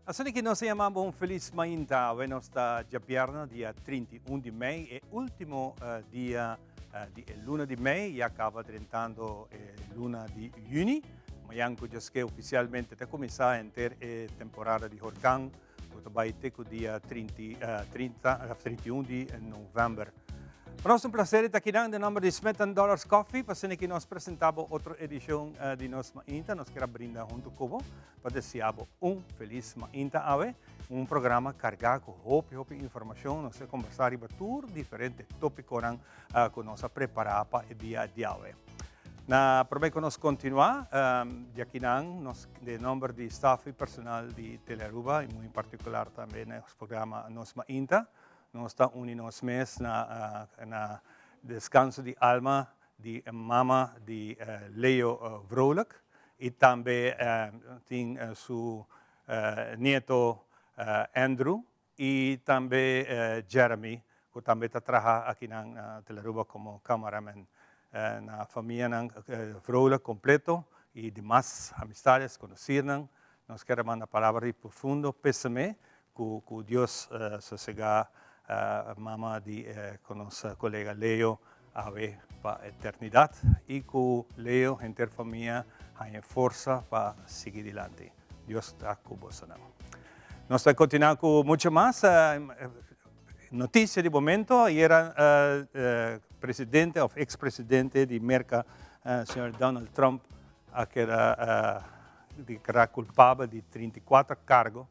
Assim que nós chamamos um feliz mainta, nós está já perna dia 31 de maio e último dia de luna de maio e acaba tentando luna de junho. Amanhã que oficialmente está começar a ter temporada de huracão, que vai ter o dia 31 de novembro. Para nós é um prazer estar aqui no nome de Smith & Dollars Coffee, para que nós apresentamos outra edição de nosso Mainta. Nós queremos brindar junto com para desejar feliz Mainta ave, programa carregado com hope informação, nós vamos conversar sobre todos diferentes tópicos que nós preparamos para o dia de hoje. Para que nós continuar, de aqui nós, de nome de staff e personal de Telearuba, e muito em particular também no programa Nos Mainta, nós estamos unidos mês na descanso de alma de mama de Leo Vrolijk e também tem seu neto Andrew e também Jeremy, que também está trabalhando aqui na Telearuba como cameraman. Na família Vrolijk completo e demais amistades conhecidas, nós queremos mandar palavras de profundo pésame que Deus sossegar mama de com nossa colega Leo para a eternidade e que Leo e a família tenham força para seguir adiante. Deus está com você. Nós vamos continuar com muito mais notícia de momento. Era presidente ou ex-presidente de América, senhor Donald Trump, que era declarado culpável de 34 cargos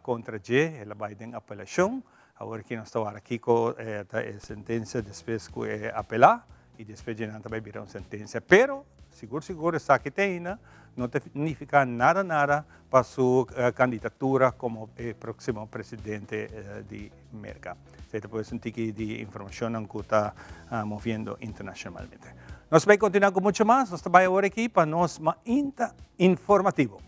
contra ele vai ter apelação. Agora que nós estamos aqui com a sentença, depois que é apelar, e depois de nada vai virar uma sentença. Pero, seguro, está aqui ainda, não significa nada para sua candidatura como próximo presidente de América. Você pode sentir que de informação que está movendo internacionalmente. Nós vamos continuar com muito mais, nós estamos agora aqui para nós informativo.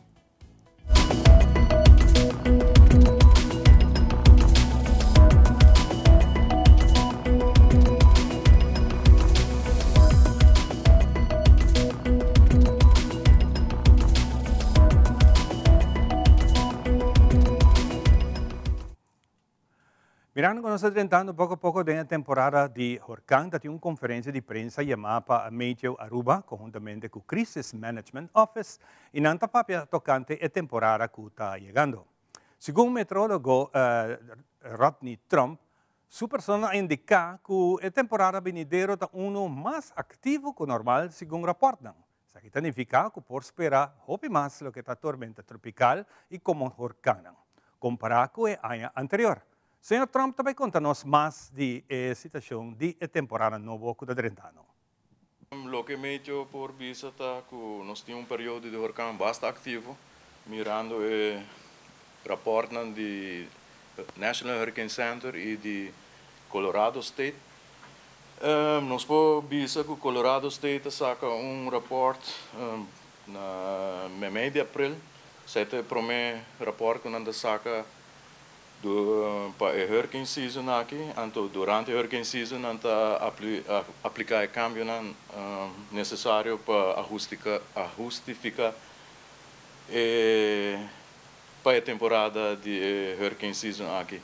Mirando que nós estamos entrando pouco a pouco na temporada de huracão, tem uma conferência de prensa chamada para Meteo Aruba, conjuntamente com o Crisis Management Office, e não está tocante a temporada que está chegando. Segundo o meteorólogo Rodney Trump, sua persona indica que a temporada venidera está mais ativo que o normal, segundo reportam. Isso significa que por esperar mais do que a tormenta tropical e como huracão, comparado com o ano anterior. Senhor Trump também conta-nos mais de situação de temporada nova que está tentando. Lo que me hecho por vista está que nós temos período de huracão bastante ativo, mirando o reporte do National Hurricane Center e de Colorado State. Nós podemos ver que Colorado State saca reporte na mês de abril. Esse é o primeiro reporte que nós saca para a hurricane season aqui, então durante a hurricane season nós aplicar o câmbio necessário para justificar para a temporada de hurricane season aqui.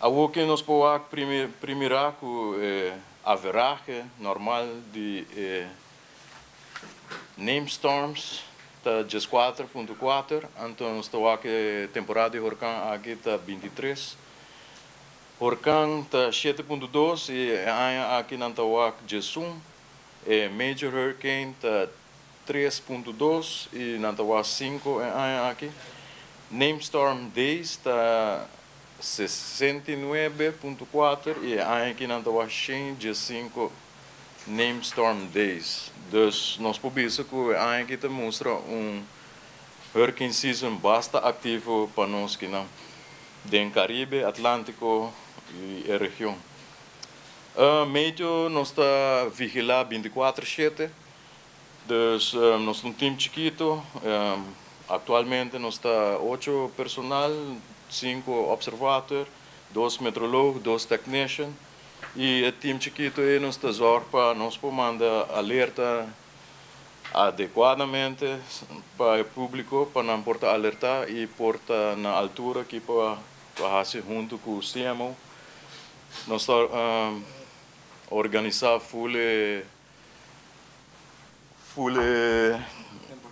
O que nós podemos primeiro que haverá normal de name storms está 4.4, então estou aqui temporada de huracão aqui está 23. Huracão está 7.2 e aqui não está aqui 1. Major Hurricane está 3.2 e não está 5 aqui. Name Storm Days está 69.4 e aqui não está 5 Name Storm Days. Dus nós podemos ver que aqui mostra hurricane season bastante ativo para nós que não do Caribe, Atlântico e a região. Meio nós está vigilando 24/7. Dus nós um time chiquito. Atualmente nós está 8 personal, 5 observadores, 2 meteorólogos, 2 technicians. E o time chiquito nós está zorpa, nós mandar alerta adequadamente para o público, para não portar alertar e portar na altura que para fazer junto com o CMO. Nós estamos organizar full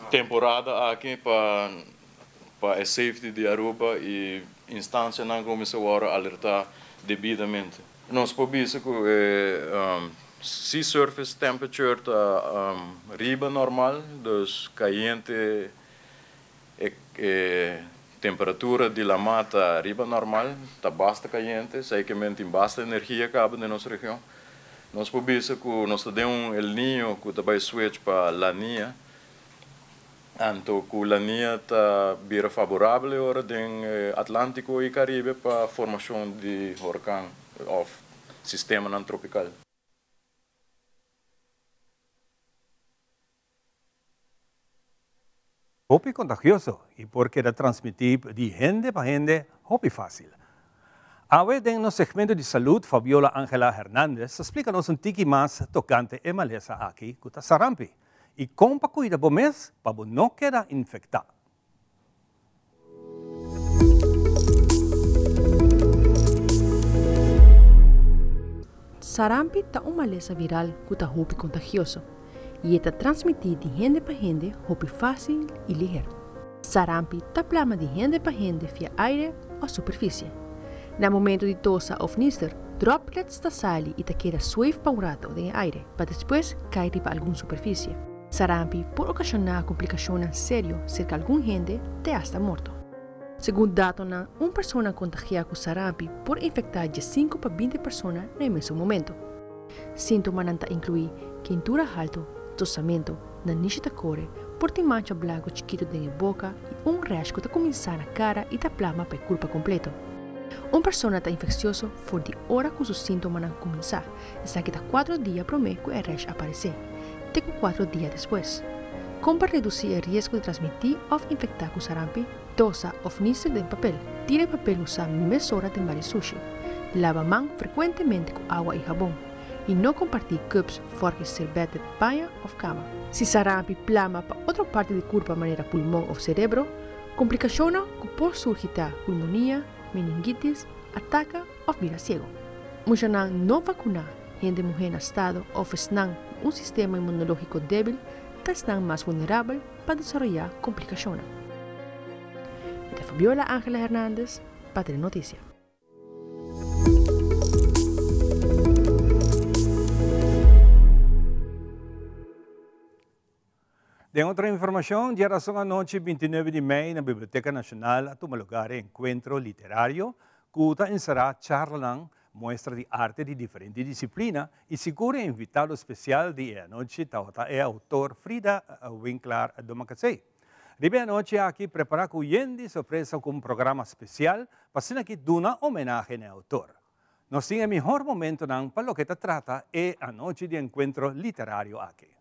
temporada aqui para a safety de Aruba e instância não começa a alertar devidamente. Nós podemos sea surface temperature está riba normal, dus caliente temperatura de la mata riba normal, está bastante caliente, certamente bastante energia cabe na nossa região. Nós podemos que nós temos El Niño que vai switch para La Niña, então que La Niña está bem favorável agora do Atlântico e Caribe para a formação de huracão ou sistema não tropical. Hopi contagioso e porque era transmitir de gente para gente, hopi fácil. Ahora en nuestro segmento de salud, Fabiola Ángela Hernández explica-nos um tiki mais tocante e maleza aqui, que está sarampi. E como para cuidar do mês, para não quedar infectado. Sarampi está uma maleza viral que está hopi contagioso e está transmitida de gente para gente, hopi fácil e ligeiro. Sarampi está plama de gente para gente via aire ou superfície. No momento de tosse ou nister, droplets da sali e queda suave para um rato no aire, para depois cair para alguma superfície. Sarampi pode ocasionar complicações sérias cerca de alguma gente até hasta morto. Segundo dados, uma pessoa contagiada com sarampi pode infectar de 5 para 20 pessoas no mesmo momento. Sintomas incluem quentura alta, tossamento, nariz da cor, porte mancha branca chiquito na boca e rasgo que começa na cara e plama para culpa completo. Uma pessoa está infecciosa for de hora que os sintomas começar, está que 4 dias para que o rasgo aparecer, até 4 dias depois. Como para reduzir o risco de transmitir ou infectar com sarampi, tosa ou nister de papel. Tire papel usar mesura de vários sushi. Lava a mão frequentemente com água e sabão. E não compartilhar cups, forques, servete, banha ou cama. Se sarampi plama para outra parte do corpo, maneira pulmão ou cérebro, complicações que podem surgir pulmonia, meningitis, ataque ou vira cego. Muitos não vacinar, gente mulher no estado ou estão com um sistema imunológico débil, estão mais vulneráveis para desenvolver complicações. Esta é Fabiola Ángela Hernández, para Telenotícia. De outra informação, dia razão à noite, 29 de maio, na Biblioteca Nacional, a tomar lugar encontro literário, que encerrará charla, mostra de arte de diferentes disciplinas e segura invitado especial de a noite, é autor Frida Winkler Domacasey. Ribe a noite aqui preparar com Yendi surpresa com um programa especial para que duna homenagem ao autor. Nós temos o melhor momento para o que trata é a noite de encontro literário aqui.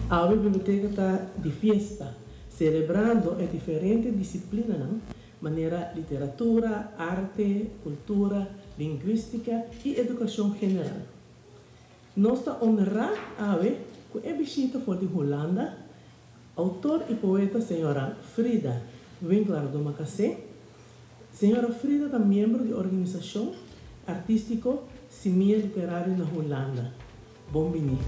A biblioteca está de festa, celebrando as diferentes disciplinas, não? Maneira literatura, arte, cultura, linguística e educação general. Nós estamos honrando a ver que a visita foi de Holanda, autor e poeta senhora Frida Winkler Domacasey. Senhora Frida é membro da organização artística Simia Literária na Holanda. Bom-vindo.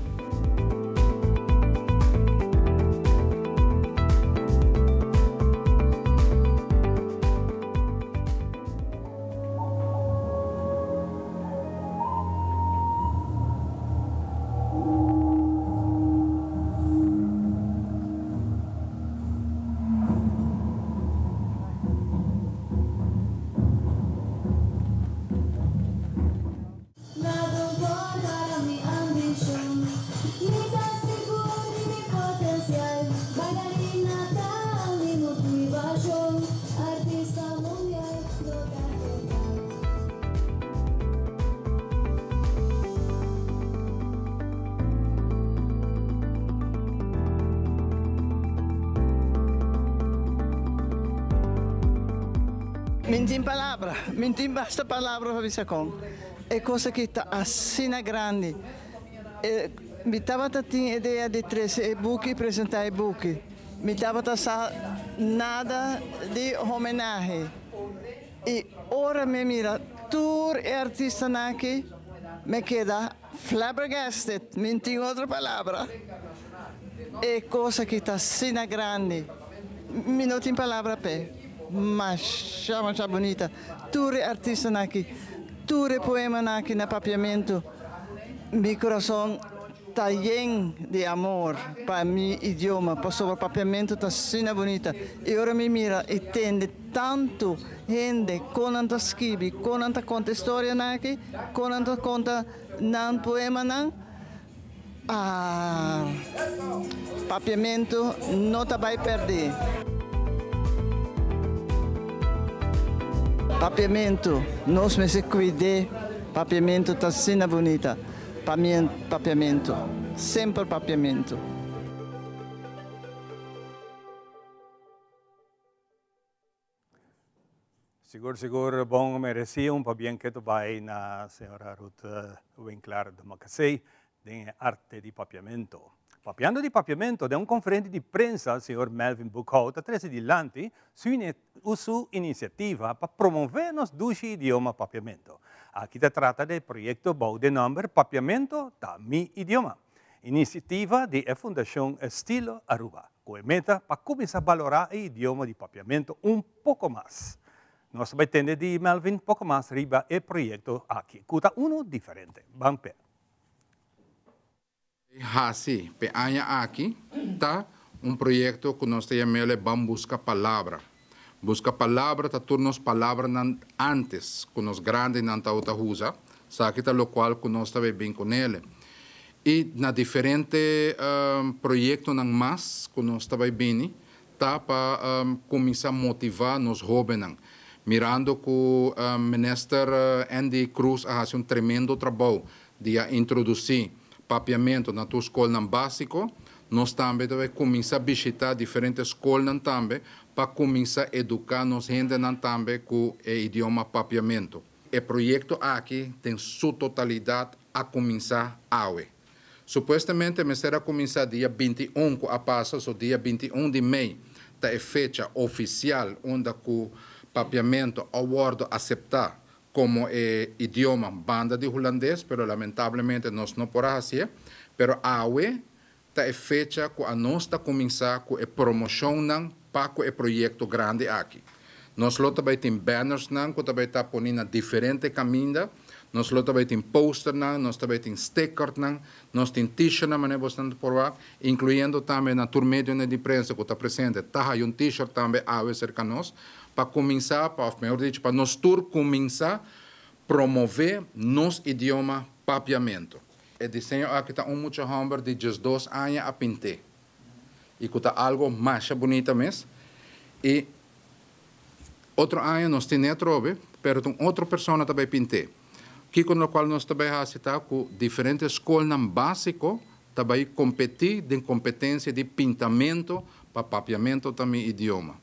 Nada para mi ambición. Mintim palavra, mintim basta palavra para Bissacom. É coisa que está assim grande. Me estava tendo ideia de trazer e-book e apresentar e-book. Me estava nada de homenagem. E ora me mira, tour artista aqui, me queda flabbergasted, mintim outra palavra. É coisa que está assim grande. Me não tem palavra pé. Mas chama bonita. Tour artista aqui, tour poema aqui na papiamento. Meu coração está cheio de amor para meu idioma, para o papiamento está assim bonita. E ora me mira e tende tanto gente com tanta escrevi, com tanta conta história aqui, com tanta conta nan poema nan. Papiamento não tá vai perder. Papiamento, nós me se cuide. Papiamento tá assim bonita. Papiamento, sempre papiamento. Seguro, bom, merecia bien que tu vai na senhora Ruth Winkler de Macasei, de arte de papiamento. Papiando di papiamento, da un conferente di prensa, il signor Melvin Buchholz, a 13 di Lanti, su iniziativa per promuovere il nostro idioma papiamento. Aquí si tratta del progetto Bau de Nombre Papiamento da Mi Idioma, iniziativa della Fondazione Estilo Aruba, con meta per cominciare a valorare l'idioma di papiamento un poco más. Nós vamos entender di Melvin poco más riba il progetto aqui, cuta uno differente. Vamos per. Hasi, pe anya aqui, tá projeto que nós chamamos Vamos Buscar Palavra. Busca palavra, tá turnos palavra antes, que nós grandes não tá outra usa, sabe que lo qual que nós também bem com ele. E na diferente projeto não mais, que nós também bem, tá para começar a motivar nos jovens. Mirando que o ministro Andy Cruz faz tremendo trabalho de introduzir papiamento na tua escola básico, nós também devemos começar a visitar diferentes escolas também para começar a educar nos gente também com o idioma papiamento. O projeto aqui tem sua totalidade a começar hoje. Supostamente, me será começar dia 21 a passa, o dia 21 de maio, da fecha oficial onde o papiamento awardo aceitar como idioma banda de holandês, pero lamentavelmente nós não podemos fazer, pero hoje é fecha que nós está começar com a promoção para o projeto grande aqui. Nós também temos banners que também está pondo diferentes caminhos, nós também temos posters, nós também temos stickers, nós temos t-shirts, mas bastante por lá, incluindo também na tour média de prensa que está presente, está aí t-shirt também a cerca de nós, para começar, para nós tour começar a promover nosso idioma papiamento. O desenho aqui está muito humor de 2 anos a pintar. E que está algo mais bonito mesmo. E outro ano nós temos outro, mas outra pessoa também pintar. Que com o qual nós também fazemos com diferentes escolas básicas, também competir em competência de pintamento para papiamento também idioma.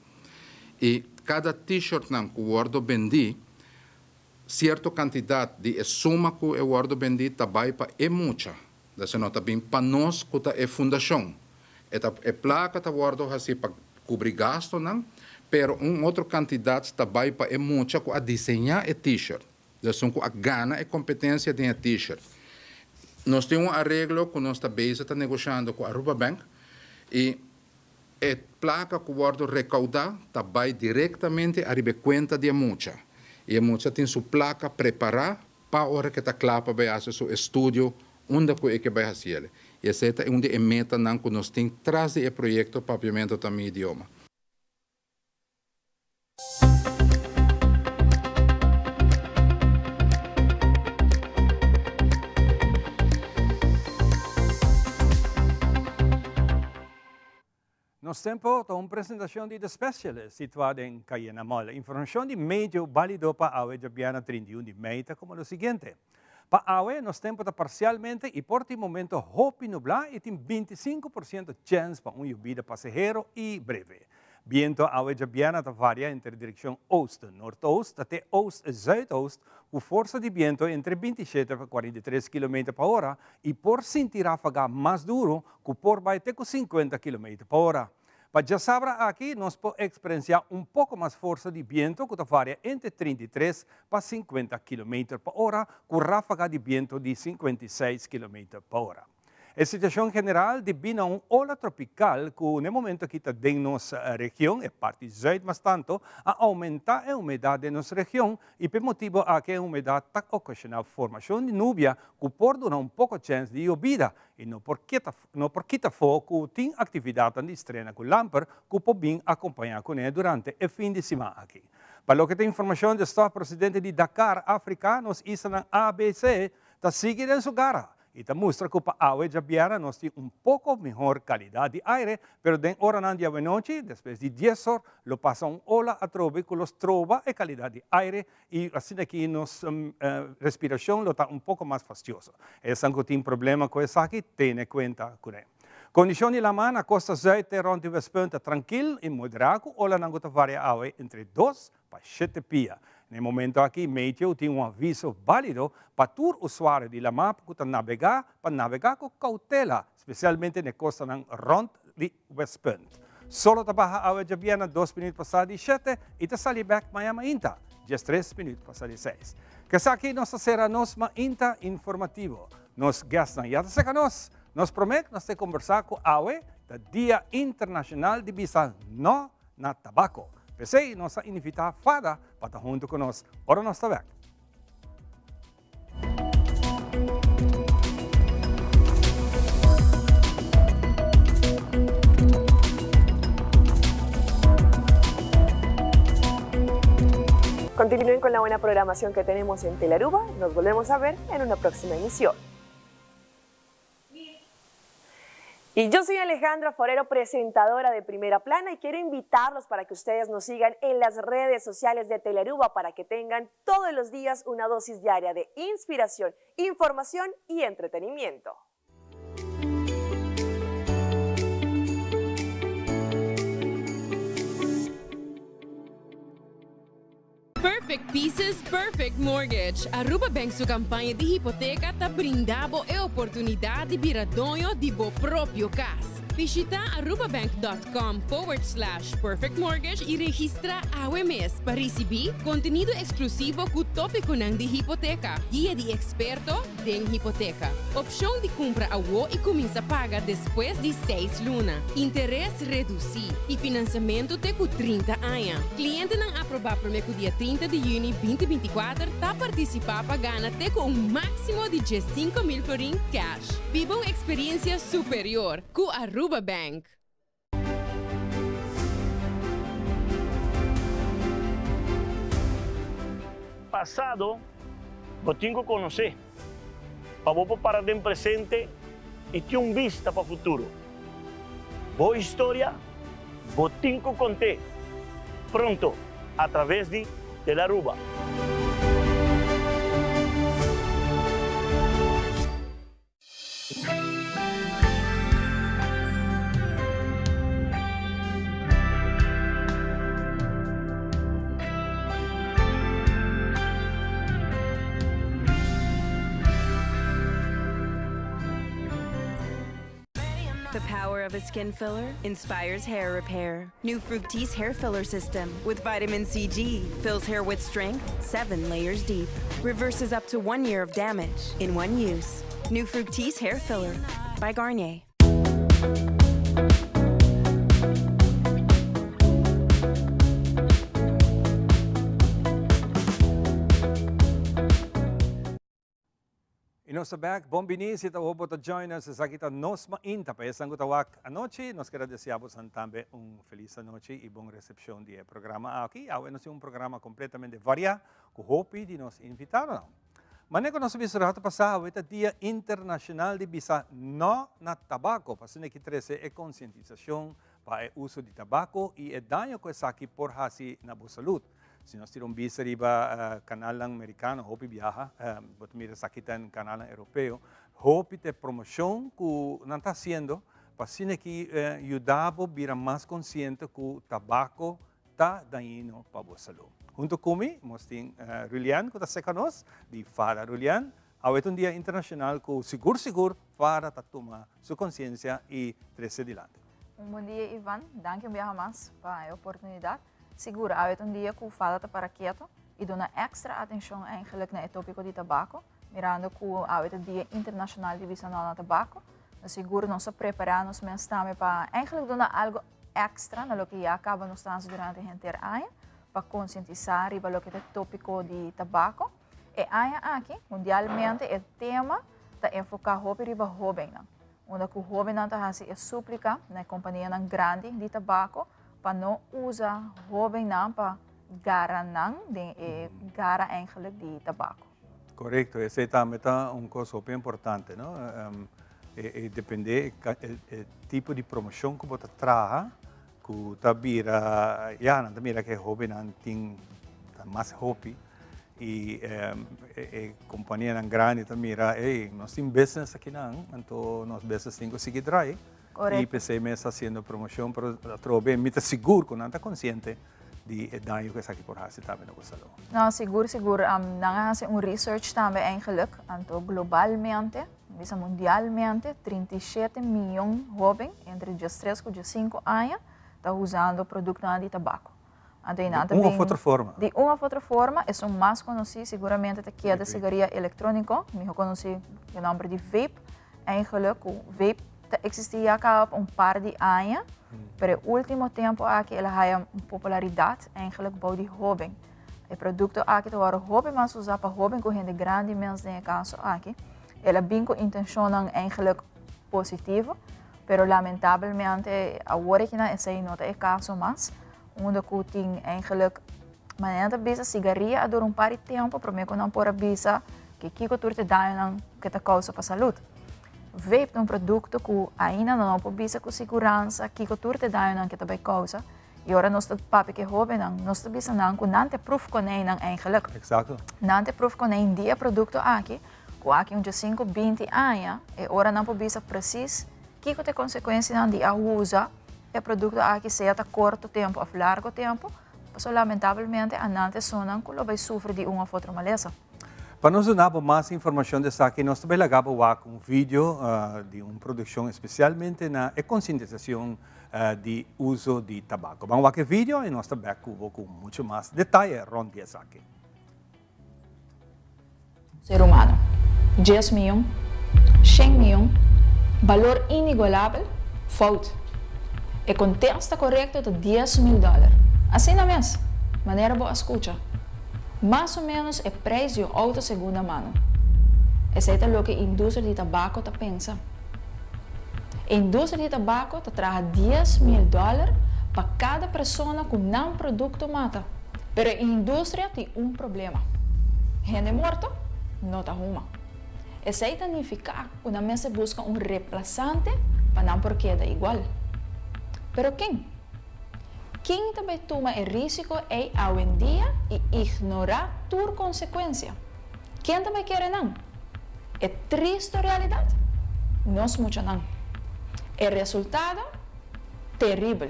E cada t-shirt que o guardo vendi, certa quantidade de suma que o guardo vendi também para é muita. Isso não também para nós que é fundação. É placa que o guardo assim para cobrir gasto, não? Pero outra quantidade também para é muita que a desenhar o t-shirt. Isso que a gana e competência de t-shirt. Nós temos arreglo que nós também está negociando com a Aruba Bank e a placa que o guardo recaudar vai diretamente a conta de mucha. E a mucha tem sua placa preparada para a hora que está claro para fazer seu estúdio, onde que vai fazer. E essa é uma meta que nós temos atrás do projeto Papiamento também idioma. Nós temos uma apresentação de The Specialist, situada em Cayena Mall. Informação de meio válido para a Jabiana 31 de maio, como o seguinte. Para a nós temos parcialmente e por o momento roupa nublar e tem 25% de chance para lluvia passageiro e breve. Viento awe jabiana varia entre direção oost, noordoost até oost e zuidoost, com força de vento entre 27 a 43 km por hora e por sentir ráfaga mais duro, com por vai até 50 km por hora. Para já sabra aqui, nós podemos experienciar pouco mais força de vento, que varia entre 33 para 50 km por hora, com ráfaga de vento de 56 km por hora. A situação geral devina ola tropical que no momento que está em nossa região, é parte zuid, mas tanto, a aumentar a umidade em nossa região e por motivo a que a umidade está ocasionando formação de nuvem que pode dar pouco chance de llovida e não porque está fogo que tem atividade de estrena com lamper que pode vir acompanhar com ele durante o fim de semana aqui. Para o que tem informação do Estado presidente de Dakar, África, nos Isla ABC, está seguindo em sua gara. E mostra que para a água jabiana nós temos pouco melhor qualidade de aire, mas de hora na dia e noite, depois de 10 horas, lo passa ola a trove que los trova a qualidade de aire e assim aqui nossa respiração está pouco mais fastidiosa. Esse que tem problema com isso aqui, tenha conta com ele. Condições de lama na costa zuid rond de Westpunt tranquilo e moderado, ola não varia água entre 2 para 7 pia. No momento aqui, Meteo tem aviso válido para todo usuário de la map que navegar com cautela, especialmente na costa rond de Westpunt. Solo trabalha a água jabiana 2 minutos passados 7 e te sali back amanhã ainda, 3 minutos passados 6. Que aqui nós será nos ainda informativo. Nos gastam já se nós prometemos nós conversar com a AWE do Dia Internacional de Bisa No na Tabaco. Pensei nossa invitada fada para estar junto conosco. Ora nós estamos. Continúen con la buena programación que tenemos en Telearuba. Nos volvemos a ver en una próxima emisión. Y yo soy Alejandra Forero, presentadora de Primera Plana, y quiero invitarlos para que ustedes nos sigan en las redes sociales de Telearuba para que tengan todos los días una dosis diaria de inspiración, información y entretenimiento. Perfect Pieces, Perfect Mortgage. Aruba Bank sua campanha de hipoteca está brindando a oportunidade de virar dono de seu próprio casa. Visita arubabank.com/perfect mortgage e registra AWMS para receber conteúdo exclusivo com tópico de hipoteca, guia de experto de hipoteca, opção de compra a WO e começa a pagar depois de 6 lunas, interesse reduzido e financiamento até com 30 anos. Cliente não aprovar para o dia 30 de junho 2024 está participar pagando até com máximo de 5.000 florin cash. Viva uma experiência superior com Aruba Bank. Passado, eu tenho que conhecer, para eu parar em presente e ter vista para o futuro. Boa história, eu tenho que contar. Pronto, através de Telearuba. The power of a skin filler inspires hair repair. New Fructis hair filler system with vitamin CG fills hair with strength 7 layers deep. Reverses up to 1 year of damage in one use. New Fructis hair filler by Garnier. E nós back, bom binis, ita ho bota join us sa kita nos mainta pa isang gutawak anoche, nos quero deseamos também feliz noite e bom recepção de programa aqui. Awe nós programa completamente variado, com hope de nos invitaram. Mas nós vimos rato passado, é Dia Internacional de Bisa No na Tabaco, para que trece é conscientização para o uso de tabaco e é dano que essa aqui por hasi na boa saúde. Se nós tiramos vista riba canal americano, Hope viaja, bot mira sakitan canal europeu, Hope te promoção que não está sendo Pasine que ajudava a virar mais consciente que o tabaco está dañino para a saúde. Junto comigo, nós temos Rulian, que está conosco, de Fara Rulian. Hoje é um dia internacional que o seguro para tomar sua consciência e trazer adiante. Bom dia, Ivan. Dank je mais pela oportunidade. Seguro, hoje é um dia que o Fara está para quieto e dá extra atenção eigenlijk naar het tópico de tabaco, mirando que hoje é o Dia Internacional de Visão ao Tabaco. Seguro nós preparamos nós também para eigenlijk dar algo extra no que já acabamos estamos durante o inteiro ano, para conscientizar sobre o que é o tópico de tabaco. E aqui, mundialmente, o tema está enfocado sobre o jovem. Onde o jovem está se súplica na companhia grande de tabaco para não usar jovem para garanar gara eigenlijk de tabaco. Correto, esse também é uma coisa super importante, não? Depende do tipo de promoção que você traz, que você mira, não mira que jovem não tem mais hobby e companhia grande também mira, nós temos business aqui não, então nós business temos que seguir atrás. E pensei mesmo fazendo promoção, mas trouxe muito seguro, que não está consciente de daño que está aqui por fazer também no salão. Não, seguro. Nós fazemos research também eigenlijk, então globalmente, mundialmente, 37 milhões de jovens entre 13 e 15 anos estão usando produtos de tabaco. De uma outra forma. De uma outra forma, é o mais conhecido, seguramente, que é a cigarrilha eletrônica, eu conheci o nome de vape. Eigenlijk, o vape existia há par de anos, mas no último tempo aqui ela tem uma popularidade eigenlijk para de jovem. O produto aqui agora jovem, mas usar para jovem com gente grande, menos no caso aqui. Ela vem com intenção eigenlijk positiva, mas lamentavelmente agora que não é o caso mais, onde que tem eigenlijk maneira de cigarrilha por par de tempo, para mim não pode bisa que kiko turte daño que te causa para a saúde. Vape é um produto que ainda não pode bisa com segurança, kiko turte daño que te causa. E agora nós papi que jovem nós bisa que não te proof com nem eigenlijk. Exato. Não te proof com nem dia produto aqui, que aqui um 5, 20 anos, e agora não pode bisa preciso kiko te consequência de usa o produto aqui seja a curto tempo ou a largo tempo, mas lamentavelmente a nante sonan que vai sofrer de uma outra maleza. Para nos dar mais informação dessa aqui, nós também levamos um vídeo de uma produção especialmente na conscientização de uso de tabaco. Vamos ver o vídeo e nós também com muito mais detalhe rond essa aqui. Ser humano, 10 milhões, 100 milhões, valor inigualável, fout. O contexto correto é $10.000. Assim não é, maneira boa escuta. Mais ou menos o preço de auto segunda mão. Esse é o que a indústria de tabaco está pensando. A indústria de tabaco está trazendo $10.000 para cada pessoa que não produto mata. Mas a indústria tem um problema. Gente morta não está uma. Isso significa que uma mesa busca um reemplazante para não porque é igual. Pero quem? Quem também toma o risco é hoje em dia e ignorar a consequência. Quem também quer não? É triste realidade? Nós muitos não. O resultado? Terrível.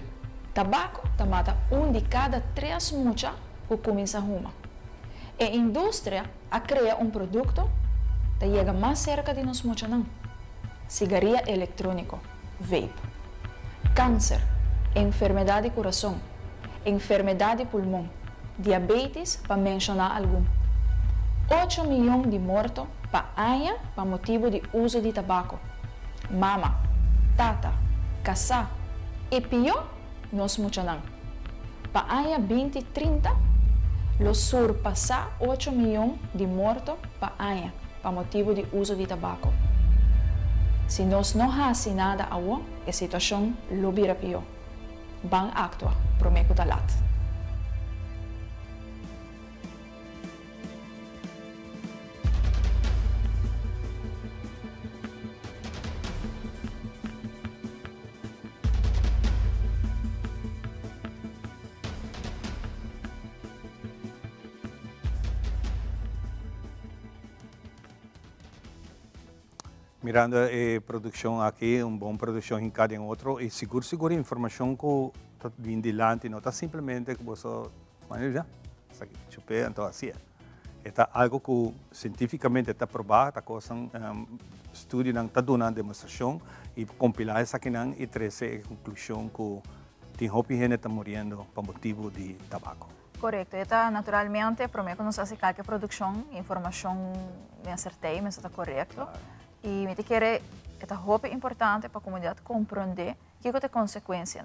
Tabaco mata de cada 3 muchas que começa a fumar. A indústria cria um produto que chega mais cerca de nós muitos não. Cigarrilha eletrônica, vape. Câncer, enfermidade de coração, enfermidade de pulmão, diabetes, para mencionar algum. 8 milhões de mortos para ano para motivo de uso de tabaco. Mama, tata, casar e pior, nós muitos não. Para ano 2030, lo surpassar 8 milhões de mortos para ano para motivo de uso de tabaco. Se nós não fazemos nada agora, a situação lo virá pior. Vamos actuar, prometo talat. Mirando a produção aqui, uma boa produção em cada outro, e seguro informação que está vindo adiante, não está simplesmente que você, já, isso aqui, chupé, então assim é. É algo que cientificamente está provado, está causando estudo, está dando demonstração, e compilar isso aqui e trazer a conclusão que tem roupa gente está morrendo por motivo de tabaco. Correto. Eta naturalmente, prometo nos hace qualquer produção, informação me acertei, mas está correto. Claro. E me quer esta roupa importante para a comunidade compreender que é a consequência.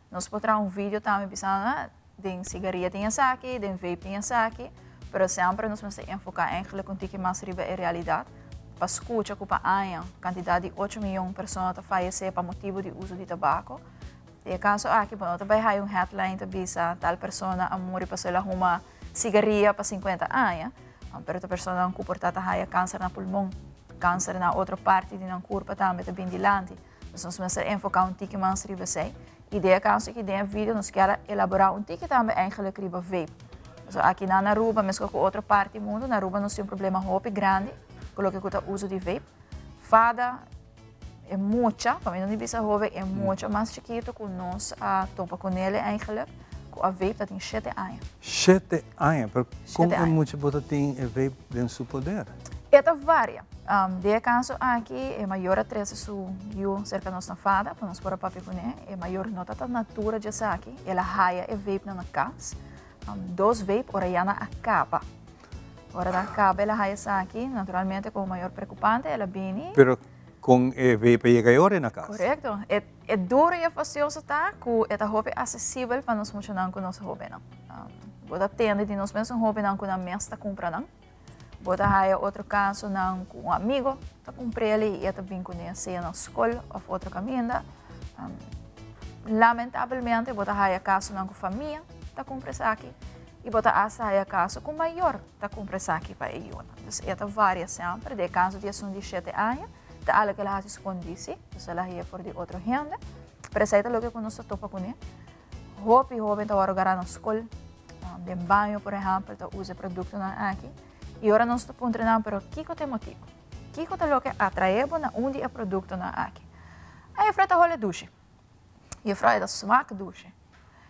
Nós podemos vídeo também pensando de cigarrilha tem essa aqui, de vape tem essa aqui, mas sempre nós vamos enfocar eigenlijk com que mais riba é realidade. Para escutar que a quantidade de 8 milhões de pessoas que falecem por motivo de uso de tabaco. E caso aqui, bom, também há headline que diz tal pessoa a morrer para ela uma cigarrilha para 50 anos, mas a pessoa não comportada a câncer no pulmão, câncer na outra parte de corpo também bem dilante. Então nós vamos enfocar tique mais riba sei. E de caso que de vídeo nós quer elaborar tique também eigenlijk riba vape. Então aqui na Aruba, mesmo com outra parte do mundo, na Aruba nós temos problema roupa grande, coloque com o uso de vape. Fada é muita, para mim não devia ser jovem, é muito mais chiquito que nós topa com ele eigenlijk, com a vape tem 7 anos. 7 anos? Como é muito você tem a vape dentro do seu poder? Esta varia. De caso aqui é maior a 13 su eu cerca da nossa fada, para nós pôr a papi com ele, é maior nota da natura de aqui, ela raia é vape na casa, 2 vape, ora já na acaba. Ora da acaba ela raia aqui, naturalmente com o maior preocupante, ela bini. Com o vape chega na casa. Correto. É duro e fácil tá que esta roupa é acessível para nós funcionar com nossa roupa não. Bota tende de nós mesmos roupa não com a mesta compra não. Bota aí outro caso não com um amigo, tá comprar ele e tá bem com ele seja na escola ou outro caminho. Lamentavelmente bota aí caso não com família, tá comprar aqui. E bota aí caso com maior, tá comprar aqui para ele. Então esta varia sempre de caso de 17 anos. Da alla que ela se escondice, então ela ia por de outra gente. Pero essa é o que nós topa com ele. Roupa tá agora na escola, de banho, por exemplo, tá usa produto na aqui. E agora nós estamos treinando, pero que é o motivo? Que é o que atraemos na onde é produto na aqui? Aí eu frata rola duche. E eu frata smaak duche.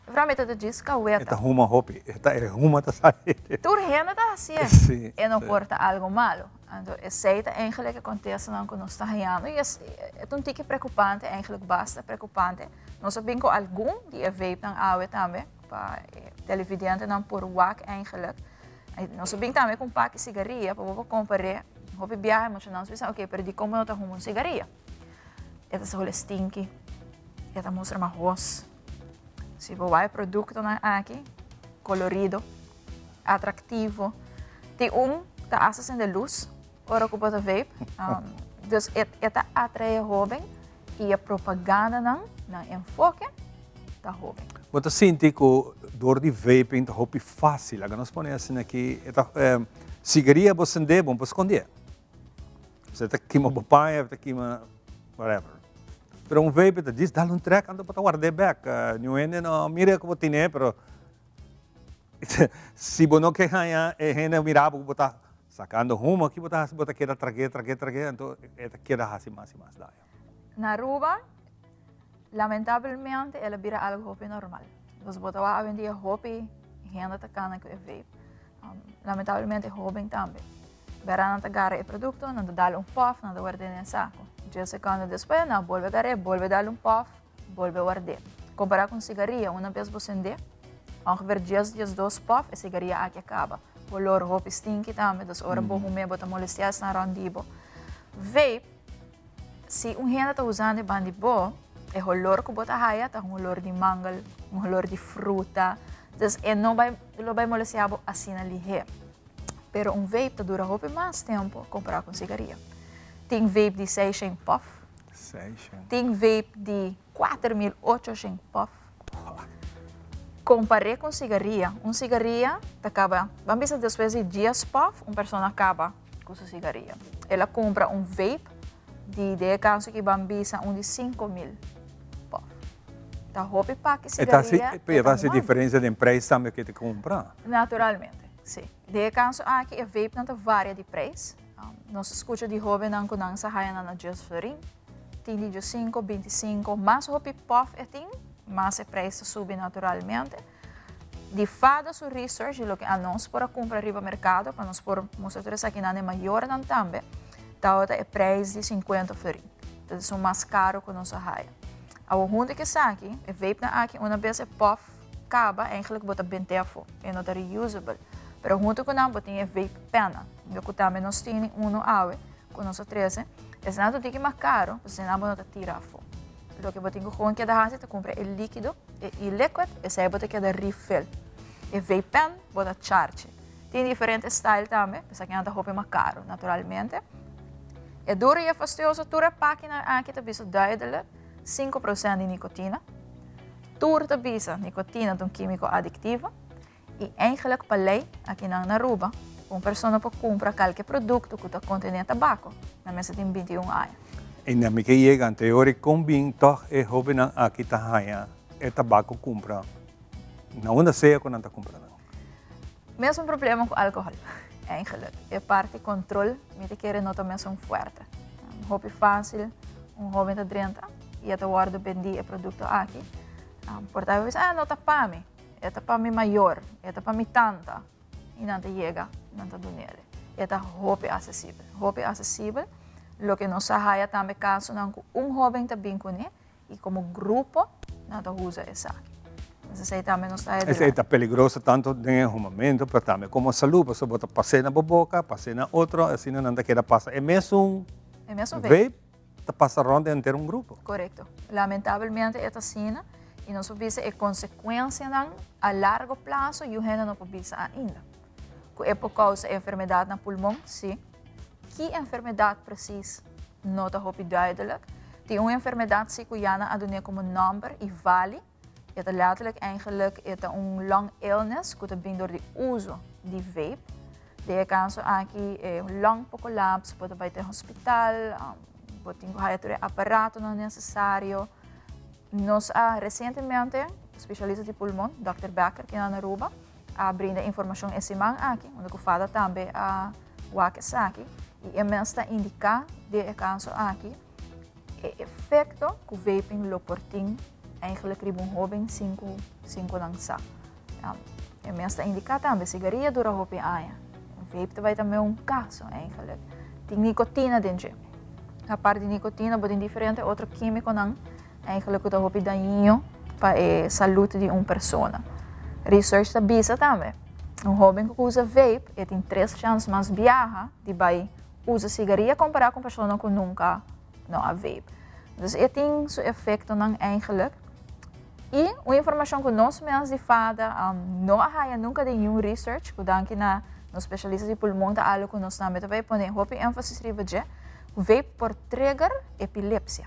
Eu frata de disca ueta. Esta uma roupa, esta é uma da saída. Tur gente tá assim, e não porta algo malo. Então, essa é eigenlijk que acontece quando nós estamos ganhando. E é um tique preocupante, eigenlijk basta preocupante. Nós sabemos que algum dia vape não há também, para televidente não por WAC eigenlijk. Nós sabemos também que pack cigarrilha, para você comparar, hobby viagem, mas nós pensamos, ok, perdi como não está com uma cigarrilha. Esta se stinky, esta mostra mais rosa. Se você vai produto aqui, colorido, atrativo, tem está acessando luz. Ora que bota vape, dus esta atrai jovem e a propaganda não enfoque da jovem. Você sente que door die vaping é muito fácil. Agora nós ponemos assim aqui, cigarrilha você não deve, você esconder. Você está aqui uma papai, está aqui uma whatever. Pero vape diz dá um track, anda para guardar back. Não é não mira que você tem, pero se você não quer ganhar, é gente mirar porque botar sacando rumo aqui, botar queda trague, então queda assim mais daí. Na Aruba, lamentavelmente, ela vira algo normal. Você botar a vender roupa e gente atacando com o vape. Lamentavelmente, jovem também. Verão agarra o produto, não dá puff, não guarda no saco. Dia segundo depois, não volve agarrar, volve dar puff, volve guardar. Comparar com cigarrilha, uma vez você vende, ongeveer 2 puff, a cigarrilha aqui acaba. Olor roupa stinky também, das horas bom comer, bota molestias na rondibo. Vape, se gente está usando bandibo, é olor que bota raia, tá olor de mangal, olor de fruta, então não vai molestar assim na ligeira. Pero vape tá dura roupa mais tempo comparar com cigarrilha. Tem vape de 600 puff, tem vape de 4.800 puff. Comparei com cigarrilha. Cigarrilha acaba, vamos ver depois de dias puff, uma pessoa acaba com sua cigarrilha. Ela compra vape de caso que vamos ver de 5.000 puff. Tá roupa para que cigarrilha. E essa diferença de preço também que te compra? Naturalmente, sim. De caso aqui a vape não tá varia de preço. Nos escucha de joven ang kunang sahayan na Diyos Florin. Tindi 5, 25, mas hopi puff eting, mas o preço sube naturalmente. De fada su research, lo que anons para comprar riba mercado, para nós por mostrar aqui na maior não também, tá outra é preço de 50 florin. Então, é mais caro que nossa raia. A hunde que está aqui, é vape na aqui, uma vez é puff, acaba, eigenlijk bota bem tempo, é não tá reusable. Pero junto com não, botem é vape pena. Eu que também nós temos awe, com nossa 13, é nada de que mais caro, você não bota tirar fora. Lo que botem com que da te compra é líquido, e liquid, e sai bota que da refill. E vape pen, bota charge. Tem diferentes styles também, pensa que anda roupa mais caro, naturalmente. É duro e é fastidioso, toda a página aqui também é duidelijk, 5% de nicotina. Toda também é nicotina de um químico adictivo. E eigenlijk para lei, aqui na Aruba, uma pessoa pode comprar qualquer produto que contém tabaco, na mesa tem 21 anos. E na minha chega, em teoria, combina, toch é roupa na aqui tá raia, é tabaco compra. Não anda ceia quando anda comprando. Mesmo problema com álcool, eigenlijk. É parte controle, me te quer não também são forte. Roupa fácil, jovem de 30, e até guarda vender o produto aqui. Portanto, não tá para mim. É para mim maior, é para mim tanta, e não te chega, não te dá nele. É roupa acessível. Roupa acessível, o que nos arraia também caso não jovem também com ele, e como grupo, não te usa essa aqui. Essa aí também não está aí. Essa aí está peligrosa tanto em um momento, mas também como saúde, você bota passei na boca, passei na outro, assim não te queda passar. É mesmo vape, está passando ronda inteiro um grupo. Correto. Lamentavelmente, esta cena, e nós vemos a consequência a largo prazo e o gente não pode ver ainda. É por causa da enfermidade no pulmão, sim. Que enfermidade precisa? Não está duidelijk. Tem uma enfermidade que Jana adonneert como number e vale. Het is letterlijk eigenlijk een long illness, que vem door de uso de vape. De caso aqui long collapse, pode vai ter hospital, pode ter aparato não necessário. Nós recentemente, especialista de pulmão, Dr. Becker, que na Aruba, brinda informação esse man aqui, onde eu falo também a Wakasaki, e é mesmo indicar de caso aqui, o efeito que o vaping lo porting eigenlijk riba jovem 5 lang sa. É mesmo indicar também, cigarrilha dura roupa aia. Vape vai também caso eigenlijk. Tem nicotina dentro. A parte de nicotina pode diferente outro químico não, eigenlijk o roupa daninho para a saúde de uma pessoa. Research da bisa também. Jovem que usa vape, tem 3 chances mais viaja de vai usa cigarrilha comparado com pessoa que nunca não a vape. Então, tem seu efeito não eigenlijk. E a informação que nós mesmos de fada, não há nunca nenhum research, que daqui na especialista de pulmão, tá algo que nós também vai pôr roupa ênfase riba de vape por trigger epilepsia.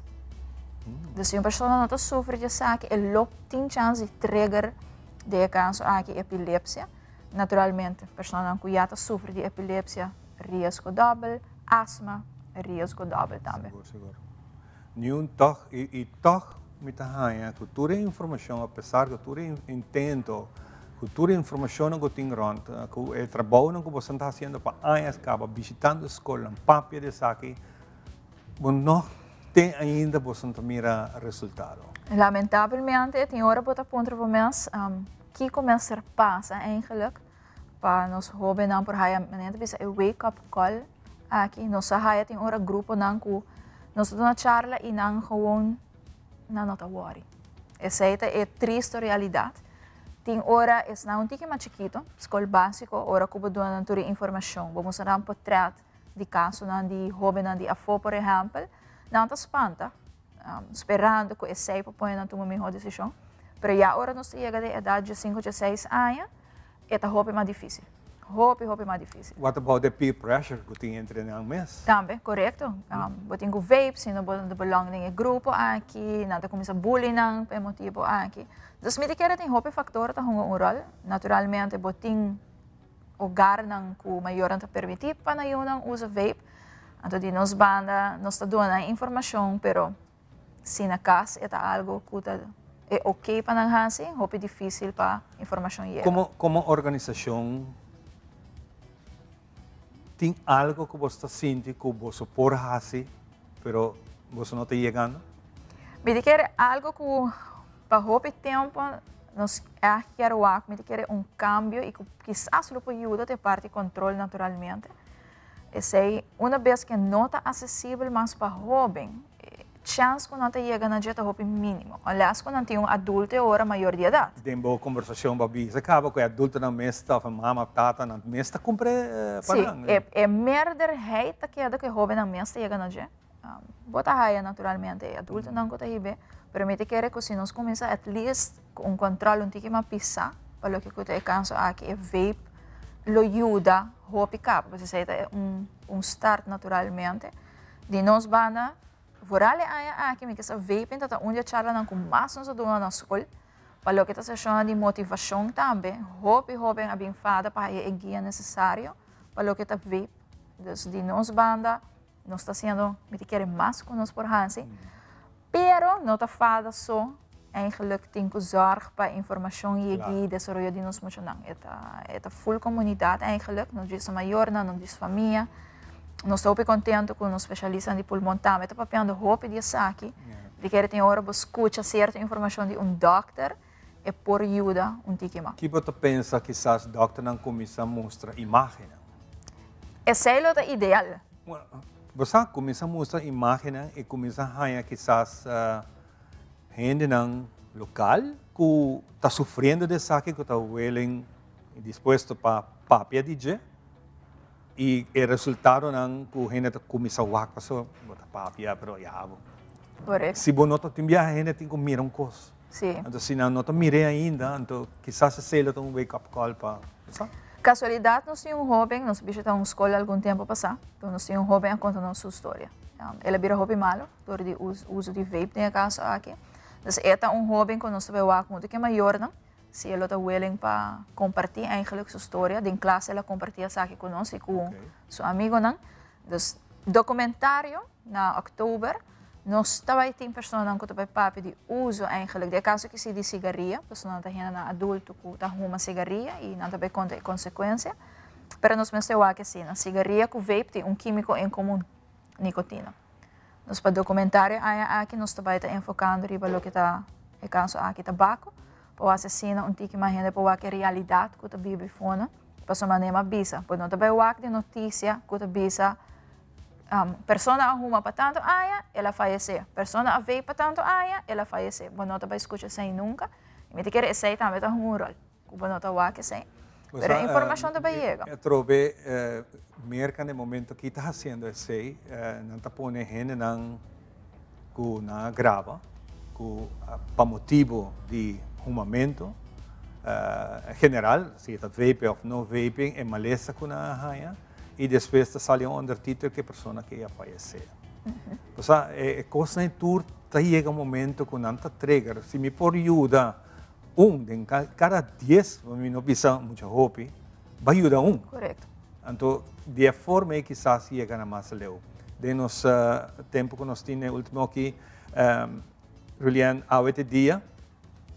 Então, se uma pessoa não sofre de saque, ele tem chance de trigger de caso aqui epilepsia. Naturalmente, a pessoa que já sofre de epilepsia, risco dobro, asma, risco dobro também. Seguro. Nenhum toch e toch mitahaya, cultura e informação, apesar de cultura intento, cultura e informação que tem rond, que o trabalho que você está fazendo para anos, acaba visitando a escola, papel de saque, não tem ainda você mira resultado. Lamentavelmente, tem hora para ponto para mês, que começa a passar eigenlijk para nós jovens não por aí, maneira bisa a wake up call aqui, nós aí tem hora grupo não que nós damos uma charla e não gewoon não tá worry. Essa é a triste realidade. Tem hora, é um tique mais chiquito, escola básica, hora que eu dou uma informação. Vamos dar um portrait de caso de jovem de afo, por exemplo. Não tá espanta, esperando que esse aí para tomar uma melhor decisão. Mas já hora nós chega de idade de 5 ou 6 anos, é roupa mais difícil. Roupa mais difícil. What about the peer pressure que tem entre nós mesmos? Também, correto. Botem com vape, se não botem de belong em grupo aqui, nada começa bullying não, por motivo aqui. Então, me quer tem roupa factor tá um rol. Naturalmente, botem lugar não que maior não permitir para não usa vape. Então, de nos banda, nós tá dando informação, pero se na casa é algo que é ok para não fazer, roupa difícil para informação chegar. Como organização tem algo que você sente que você pode fazer, pero você não está chegando? Me quer algo que para roupa tempo nos quero me quer cambio e que quizás lo pode ajudar de parte controle naturalmente. E sei uma vez que não está acessível mais para jovem, chance que não está chegando a jeta roupa mínimo. Aliás, quando tem adulto ou maior de idade. Tem boa conversação babi. Você acaba com adulto na mesa, mama, tata na mesa, compre parang. Sim, é merderheid que jovem na mesa chega na jeta. Bota raia naturalmente, adulto não gosta de ver, pero me te quer que se nós começa at least controle tique uma pizza, para o que eu te canso aqui é vape, lo ajuda roupa capa, você sei é start naturalmente. De nós banda, vorale aia aqui me que essa vape então tá onde charla não com mais nós do na escola, para o que tá se chama de motivação também, roupa a bem fada para a guia necessário, para o que tá vape, de nós banda nós está sendo, me quer mais com nós por Hansi, pero não está fada só, eigenlijk tem que zorg para informação e aqui desenvolver de nós muito não. É full comunidade eigenlijk, nós diz maior, nós diz família, nós estamos contentes com os especialistas de pulmão também, está papando roupa de saque, de que tem hora para escutar certa informação de doctor e por ajuda tique mais. Que você pensa que essas doctor não começam a mostrar imagem? Esse é o ideal. Você começa a mostrar imagens e começa a ganhar quizás gente no local que está sofrendo de saque, que está willing e disposto para papia DJ e o resultado não que a gente começa a ver passou papia pero já correto se você não tem a gente tem que mirar coisa sim então se não está mirando ainda então quizás se ele tem wake up call para casualidade, nós tínhamos jovem, nós visitamos uma escola algum tempo passado, então nós tínhamos jovem a contar nossa história. Ele vira jovem malo, por uso de vape, tem a casa aqui. Então, é jovem que nós vemos muito que é maior, não? Se ele está willing para compartilhar eigenlijk sua história, em classe ela compartilha isso aqui conosco e com seu amigo, não? Então, documentário, na outubro, nós também tem pessoas que estão papi de uso eigenlijk, de caso que se de cigarrilha, pessoas que estão adulto que estão uma cigarrilha e não também conta consequência, mas nós pensamos que sim, na cigarrilha com vape tem químico em comum, nicotina. Nós para documentário aqui nós também está enfocando riba lo que está é caso aqui tabaco, para assassina tique mais gente para que realidade que está vive fora, para sua maneira bisa, para não também de notícia que está bisa persona arruma para tanto ela faleceu. Persona a veio para tanto ela faleceu. Bom, não vai escutar sem nunca. E me quer esse também tá um rol. Bom, não tá o que sem. Mas a informação também chega. Eu trouxe merca no momento que está fazendo esse, não está pondo gente não que não grava, que para motivo de arrumamento general, se está vape ou não vape, é maleza que não há. E depois sale undertítulo que a pessoa que ia falecer. O sea, coisa em tour, chega momento que não está trigger. Se me por ajuda de cada 10, me não precisa muita roupa, vai ajudar Correto. Então, de forma que quizás chega na massa leu. De nosso tempo que nós temos, último aqui, Julian, hoje dia,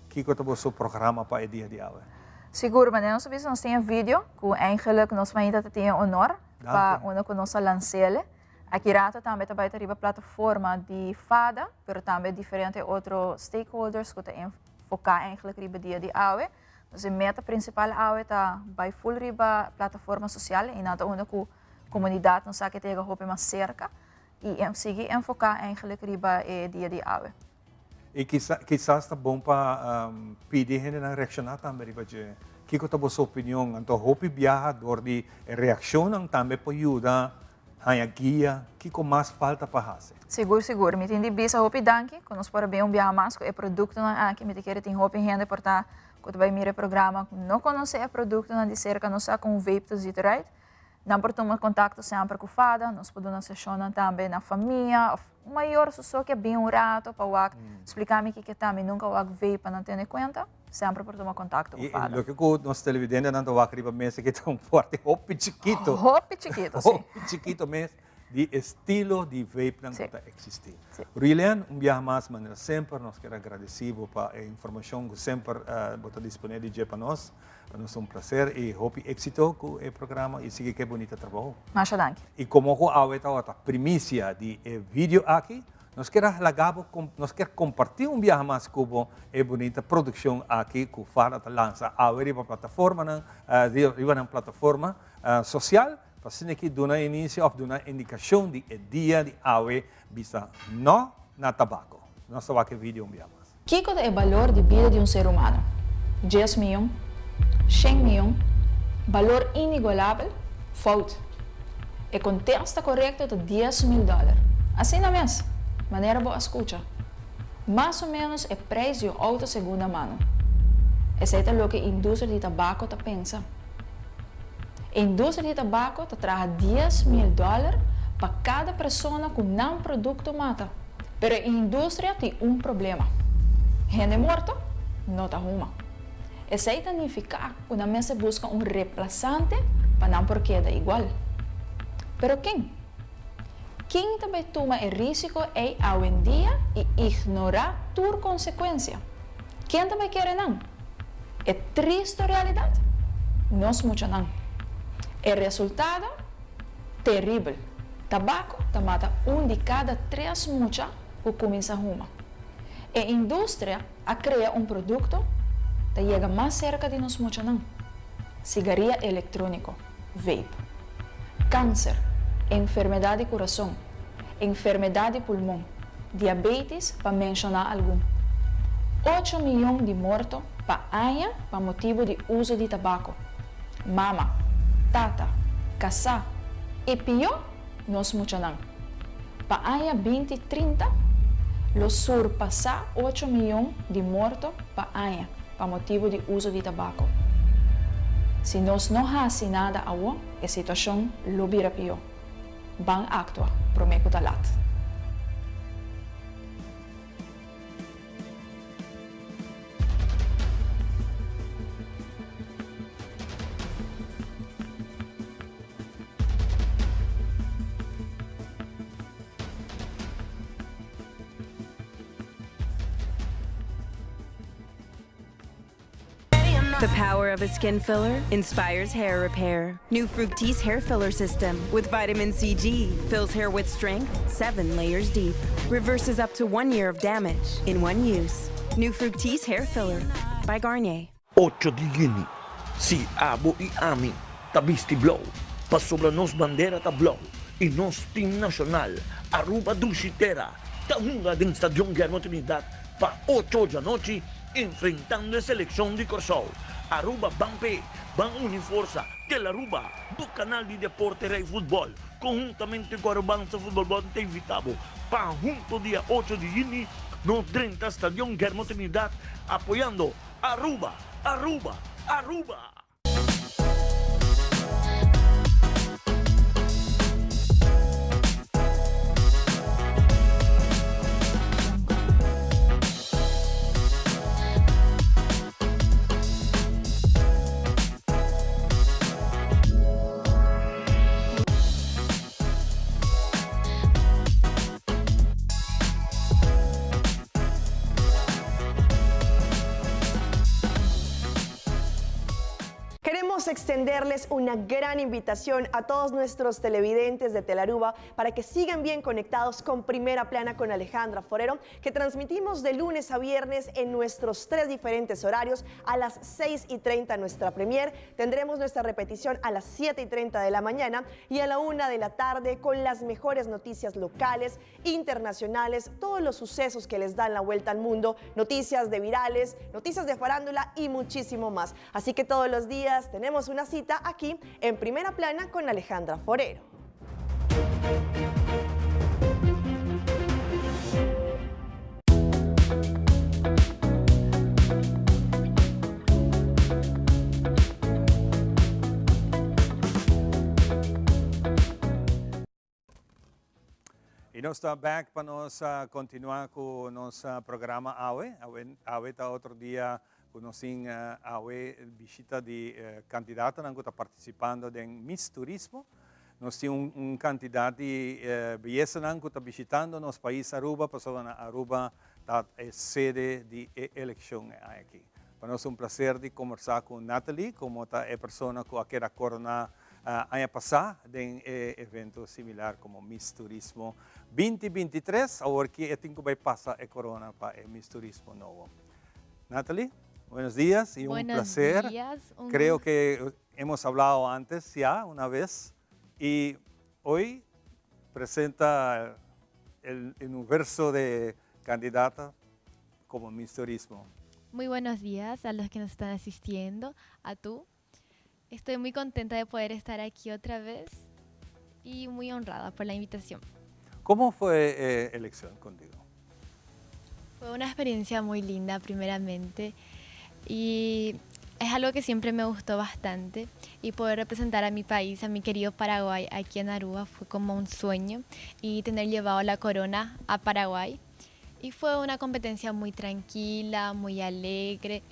que é o seu programa para o dia de hoje? Seguro, mas nós temos um vídeo que eigenlijk nós ainda temos honor para uma que nós lançamos. Aqui rato também vai ter a plataforma de FADA, mas também diferente outros stakeholders que estão focar eigenlijk riba dia de hoje. Então, a meta principal hoje está vai full riba plataforma social e nada uma que comunidade não sabe que tem roupa mais cerca e seguir enfocar eigenlijk riba dia de hoje. E quizás está bom para pedir gente a reaccionar também, porque que é a sua opinião? Então, roupa viajador de reação também pode ajudar a guia, que mais falta para fazer? Seguro. Me tem de bisa roupa danke, que nós podemos bem um mais é produto aqui, me quer tem roupa renda portar, que vai mirar programa, não conhecer o produto de cerca, não sabe com vape e right? Não por tomar contato sempre com FADA, nós podemos sessionar também na família, o maior só que é bem rato para explicar-me que também nunca o vape para não ter conta, sempre por tomar contato com FADA. E o que nós televidentes não estão aqui para mesa que tão forte, roupa chiquito. Roupa chiquito, sim. Roupa chiquito mesmo, de estilo de vape não está existir. Julian, dia mais, maneira sempre nós queremos agradecer pela informação que sempre está disponível para nós. Nos un placer y hope éxito con el programa y sigue que bonito trabajo. Masha dank. Y como ahorita otra primicia de vídeo aquí, nos quer compartir un viaje más como bonita producción aquí que para lanza a ver para plataforma na plataforma social para assim que dona início of dona indicação de dia de ave bisa no na tabaco. Nós só aqui vídeo um viaje mais. Kiko é o valor de vida de um ser humano. 10 milhões, 100 milhões, valor inigualável, fout. E contexto correto de 10 mil dólares. Assim não é mesmo? Maneira boa escuta. Mais ou menos é preço de auto segunda mão. Esse é o que a indústria de tabaco está pensando. A indústria de tabaco está trazendo 10 mil dólares para cada pessoa com um produto mata. Mas a indústria tem um problema. Gente morta não está uma. Isso significa que uma mesa busca um reemplazante para não porque é igual. Mas quem? Quem também toma o risco é hoje em dia e ignorar a consequência. Quem também quer não? É triste realidade? Nós muito não. O resultado? Terrível. Tabaco mata de cada 3 muchas que começa a fumar. A indústria cria um produto que chega mais cerca de nós muchos não. Cigarrillo eletrônico, vape. Câncer. Enfermidade de coração, enfermidade de pulmão, diabetes, para mencionar algum. 8 milhões de mortos para ano por motivo de uso de tabaco. Mama, tata, casar e pior, nós muito não. Para ano 2030, los surpassar 8 milhões de mortos por ano por motivo de uso de tabaco. Se nós não fazemos nada agora, a situação lo virá pior. Bang actuar, prometo talat. The power of a skin filler inspires hair repair. New Fructis hair filler system with vitamin CG fills hair with strength 7 layers deep. Reverses up to 1 year of damage in one use. New Fructis hair filler by Garnier. 8 de Guinea. Si abo e ami, tabisti blow. Pa sobra nos bandera ta blow. E nos team nacional, Aruba Dulcitera. Tamunga din Stadion Guillermo Trinidad pa 8 da noite, enfrentando a seleção de Corsol. Aruba Banpe, Ban Uniforça, Aruba, do canal de Deporte Rei Futebol, conjuntamente com a Arubança Futebol te invitamos para junto dia 8 de junho no 30 Stadion Guillermo Trinidad, apoiando Aruba, Aruba, Aruba. Extenderles una gran invitación a todos nuestros televidentes de Telaruba para que sigan bien conectados con Primera Plana con Alejandra Forero, que transmitimos de lunes a viernes en nuestros 3 diferentes horarios. A las 6:30 nuestra premier, tendremos nuestra repetición a las 7:30 de la mañana y a la 1 de la tarde con las mejores noticias locales, internacionales, todos los sucesos que les dan la vuelta al mundo, noticias de virales, noticias de farándula y muchísimo más. Así que todos los días tenemos una cita aquí en Primera Plana con Alejandra Forero. E nós estamos back para nós continuar com o nosso programa AWE. AWE está outro dia com nós AWE visita de candidato que está participando em Miss Turismo. Nós temos candidato de beleza que está visitando nosso país Aruba, passou na Aruba, está sede de eleição aqui. Para nós é um prazer de conversar com Nathalie, como é pessoa que era corona ano passado, em evento similar como Miss Turismo 2023, agora que eu tenho que passar a corona para o Miss Turismo novo. Nathalie, buenos días y un placer. Creo que hemos hablado antes ya una vez y hoy presenta el universo de candidata como Miss Turismo. Muy buenos días a los que nos están asistiendo, a tú. Estoy muy contenta de poder estar aquí otra vez y muy honrada por la invitación. ¿Cómo fue elección contigo? Fue una experiencia muy linda primeramente y es algo que siempre me gustó bastante y poder representar a mi país, a mi querido Paraguay aquí en Aruba fue como un sueño y tener llevado la corona a Paraguay. Y fue una competencia muy tranquila, muy alegre,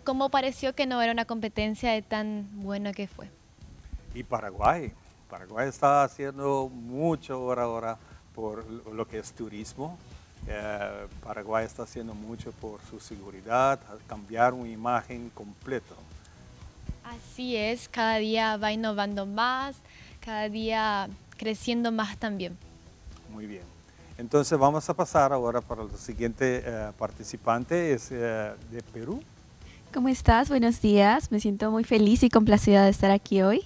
como pareció que no era una competencia de tan bueno que fue. Y Paraguay está haciendo mucho ahora por lo que es turismo. Paraguay está haciendo mucho por su seguridad, cambiar una imagen completa. Así es, cada día va innovando más, cada día creciendo más también. Muy bien. Entonces vamos a pasar ahora para el siguiente participante, es de Perú. ¿Cómo estás? Buenos días, me siento muy feliz y complacida de estar aquí hoy.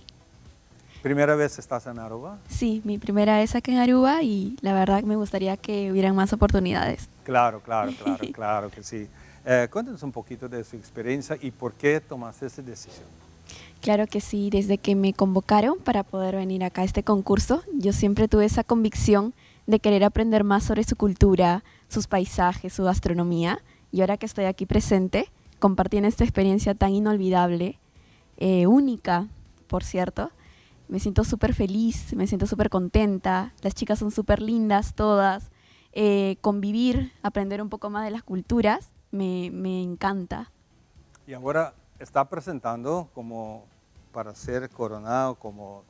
¿Primera vez estás en Aruba? Sí, mi primera vez aquí en Aruba y la verdad me gustaría que hubieran más oportunidades. Claro que sí. Cuéntanos un poquito de su experiencia y por qué tomaste esa decisión. Claro que sí, desde que me convocaron para poder venir acá a este concurso, yo siempre tuve esa convicción de querer aprender más sobre su cultura, sus paisajes, su gastronomía. Y ahora que estoy aquí presente, compartiendo esta experiencia tan inolvidable, única, por cierto, me siento súper feliz, me siento súper contenta. Las chicas son súper lindas todas. Convivir, aprender un poco más de las culturas, me encanta. Y ahora está presentando como para ser coronado como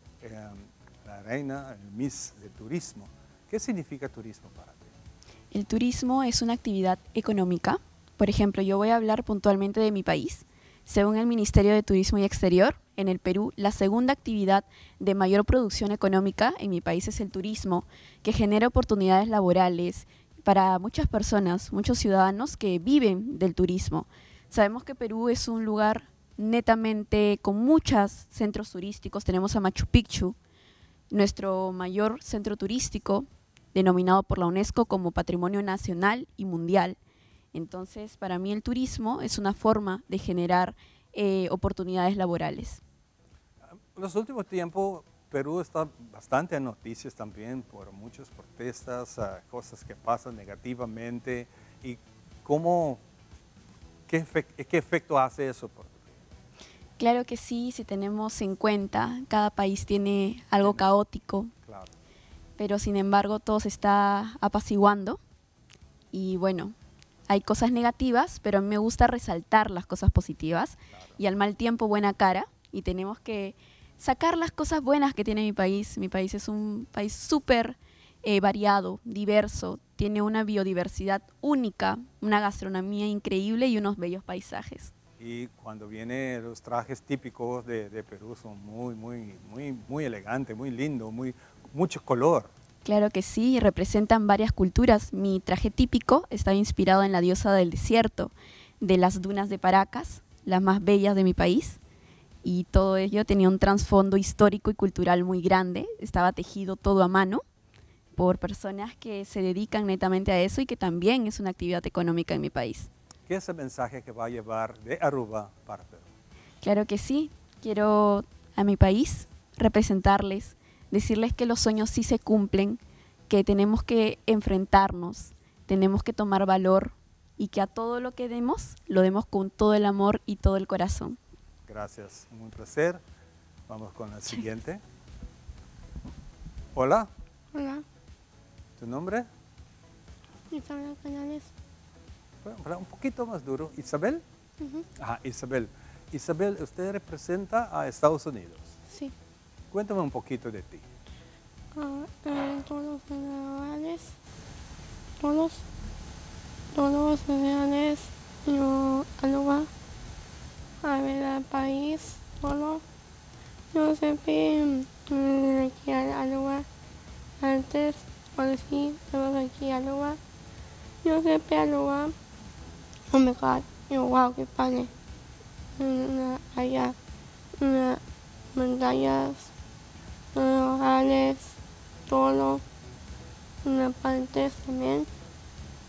la reina, el Miss de Turismo. ¿Qué significa turismo para ti? El turismo es una actividad económica. Por ejemplo, yo voy a hablar puntualmente de mi país. Según el Ministerio de Turismo y Exterior, en el Perú, la segunda actividad de mayor producción económica en mi país es el turismo, que genera oportunidades laborales para muchas personas, muchos ciudadanos que viven del turismo. Sabemos que Perú es un lugar netamente con muchos centros turísticos. Tenemos a Machu Picchu, nuestro mayor centro turístico, denominado por la UNESCO como Patrimonio Nacional y Mundial. Entonces, para mí el turismo es una forma de generar oportunidades laborales. En los últimos tiempos, Perú está bastante en noticias también por muchas protestas, cosas que pasan negativamente. ¿Y qué efecto hace eso por ti? Claro que sí, si tenemos en cuenta, cada país tiene algo caótico. Claro. Pero sin embargo todo se está apaciguando y bueno, hay cosas negativas, pero a mí me gusta resaltar las cosas positivas y al mal tiempo buena cara y tenemos que sacar las cosas buenas que tiene mi país. Mi país es un país súper variado, diverso, tiene una biodiversidad única, una gastronomía increíble y unos bellos paisajes. Y cuando vienen los trajes típicos de Perú son muy elegantes, muy lindos, mucho color. Claro que sí, representan varias culturas. Mi traje típico está inspirado en la diosa del desierto, de las dunas de Paracas, las más bellas de mi país. Y todo ello tenía un trasfondo histórico y cultural muy grande. Estaba tejido todo a mano por personas que se dedican netamente a eso y que también es una actividad económica en mi país. ¿Qué es el mensaje que va a llevar de Aruba para Perú? Claro que sí. Quiero a mi país representarles, decirles que los sueños sí se cumplen, que tenemos que enfrentarnos, tenemos que tomar valor y que a todo lo que demos, lo demos con todo el amor y todo el corazón. Gracias, un placer. Vamos con la siguiente. Hola. Hola. ¿Tu nombre? Isabel Canales. Un poquito más duro. ¿Isabel? Ajá, Isabel. Isabel, usted representa a Estados Unidos. Sí. Cuéntame un poquito de ti. Todos los generales, todos los generales, yo Aruba partes, ahora sí, estamos aquí a Aruba. Yo sé que Aruba, oh my god, yo wow, qué padre. Allá, montañas, ojales, todo, unas partes también.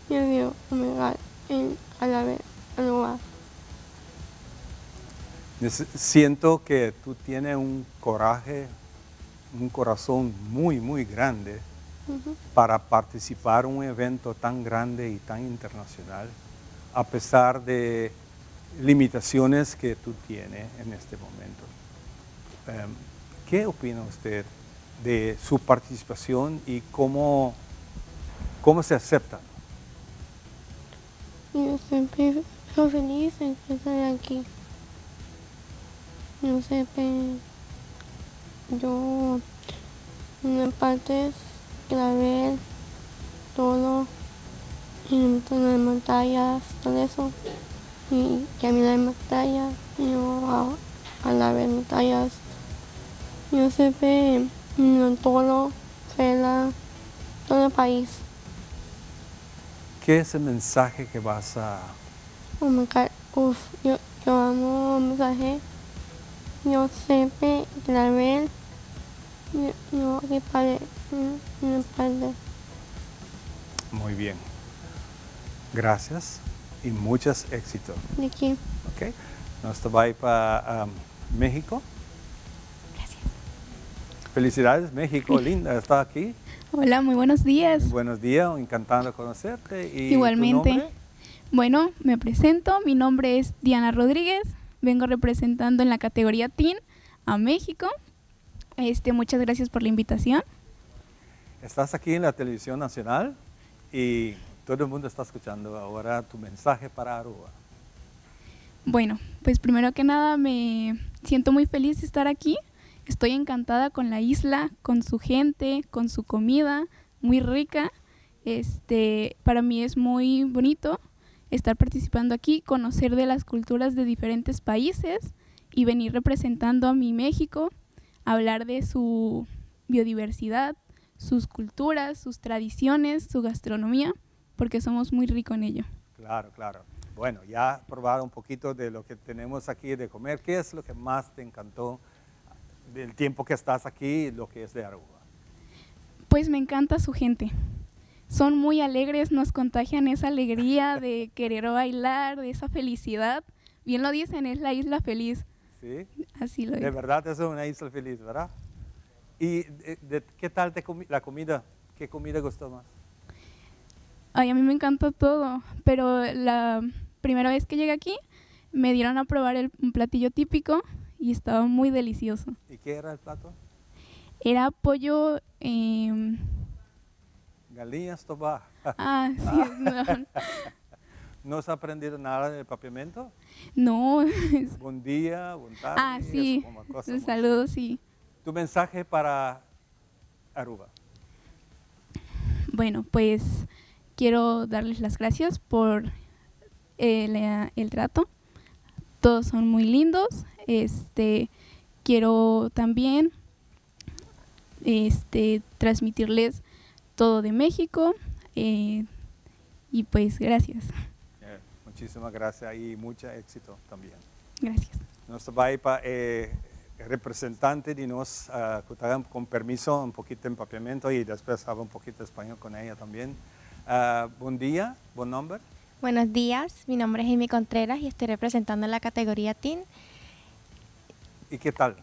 Yo digo, oh my god, a la vez, Aruba. Siento que tú tienes un coraje, un corazón muy, muy grande para participar en un evento tan grande y tan internacional, a pesar de limitaciones que tú tienes en este momento. ¿Qué opina usted de su participación y cómo se acepta? Yo siempre soy feliz de estar aquí. Yo sé que yo en partes grabé todo en las montañas, todo eso, y caminar en montañas, yo a la vez montañas. Yo sé que en todo el país. ¿Qué es el mensaje que vas a...? Oh my God, yo amo el mensaje. Yo sé que grabé, yo que padre. Muy bien. Gracias y muchos éxitos. De aquí. Ok. Nos va para México. Gracias. Felicidades, México, linda, está aquí. Hola, muy buenos días. Buenos días, encantado de conocerte. ¿Y igualmente. tu nombre? Bueno, me presento, mi nombre es Diana Rodríguez, vengo representando en la categoría Teen a México. Muchas gracias por la invitación. Estás aquí en la televisión nacional y todo el mundo está escuchando ahora tu mensaje para Aruba. Bueno, pues primero que nada me siento muy feliz de estar aquí. Estoy encantada con la isla, con su gente, con su comida, muy rica. Para mí es muy bonito estar participando aquí, conocer de las culturas de diferentes países y venir representando a mi México, hablar de su biodiversidad, sus culturas, sus tradiciones, su gastronomía, porque somos muy ricos en ello. Claro, claro. Bueno, ya probaron un poquito de lo que tenemos aquí de comer. ¿Qué es lo que más te encantó del tiempo que estás aquí, lo que es de Aruba? Pues me encanta su gente. Son muy alegres, nos contagian esa alegría de querer bailar, de esa felicidad. Bien lo dicen, es la isla feliz. Sí. Así lo es. De verdad es una isla feliz, ¿verdad? ¿Y qué tal la comida? ¿Qué comida gustó más? Ay, a mí me encanta todo, pero la primera vez que llegué aquí me dieron a probar un platillo típico y estaba muy delicioso. ¿Y qué era el plato? Era pollo... Galinas Toba. Ah, sí. No. ¿No has aprendido nada del papiamento? No. Buen día, buen tarde. Ah, sí. Un saludo, sí. ¿Tu mensaje para Aruba? Bueno, pues quiero darles las gracias por el trato. Todos son muy lindos. Quiero también transmitirles todo de México y pues gracias. Muchísimas gracias y mucho éxito también. Gracias. Nos va a representante de nos con permiso un poquito de empapiamiento y después hablo un poquito de español con ella también. Buen día, buen nombre. Buenos días, mi nombre es Amy Contreras y estoy representando la categoría Teen. ¿Y qué tal?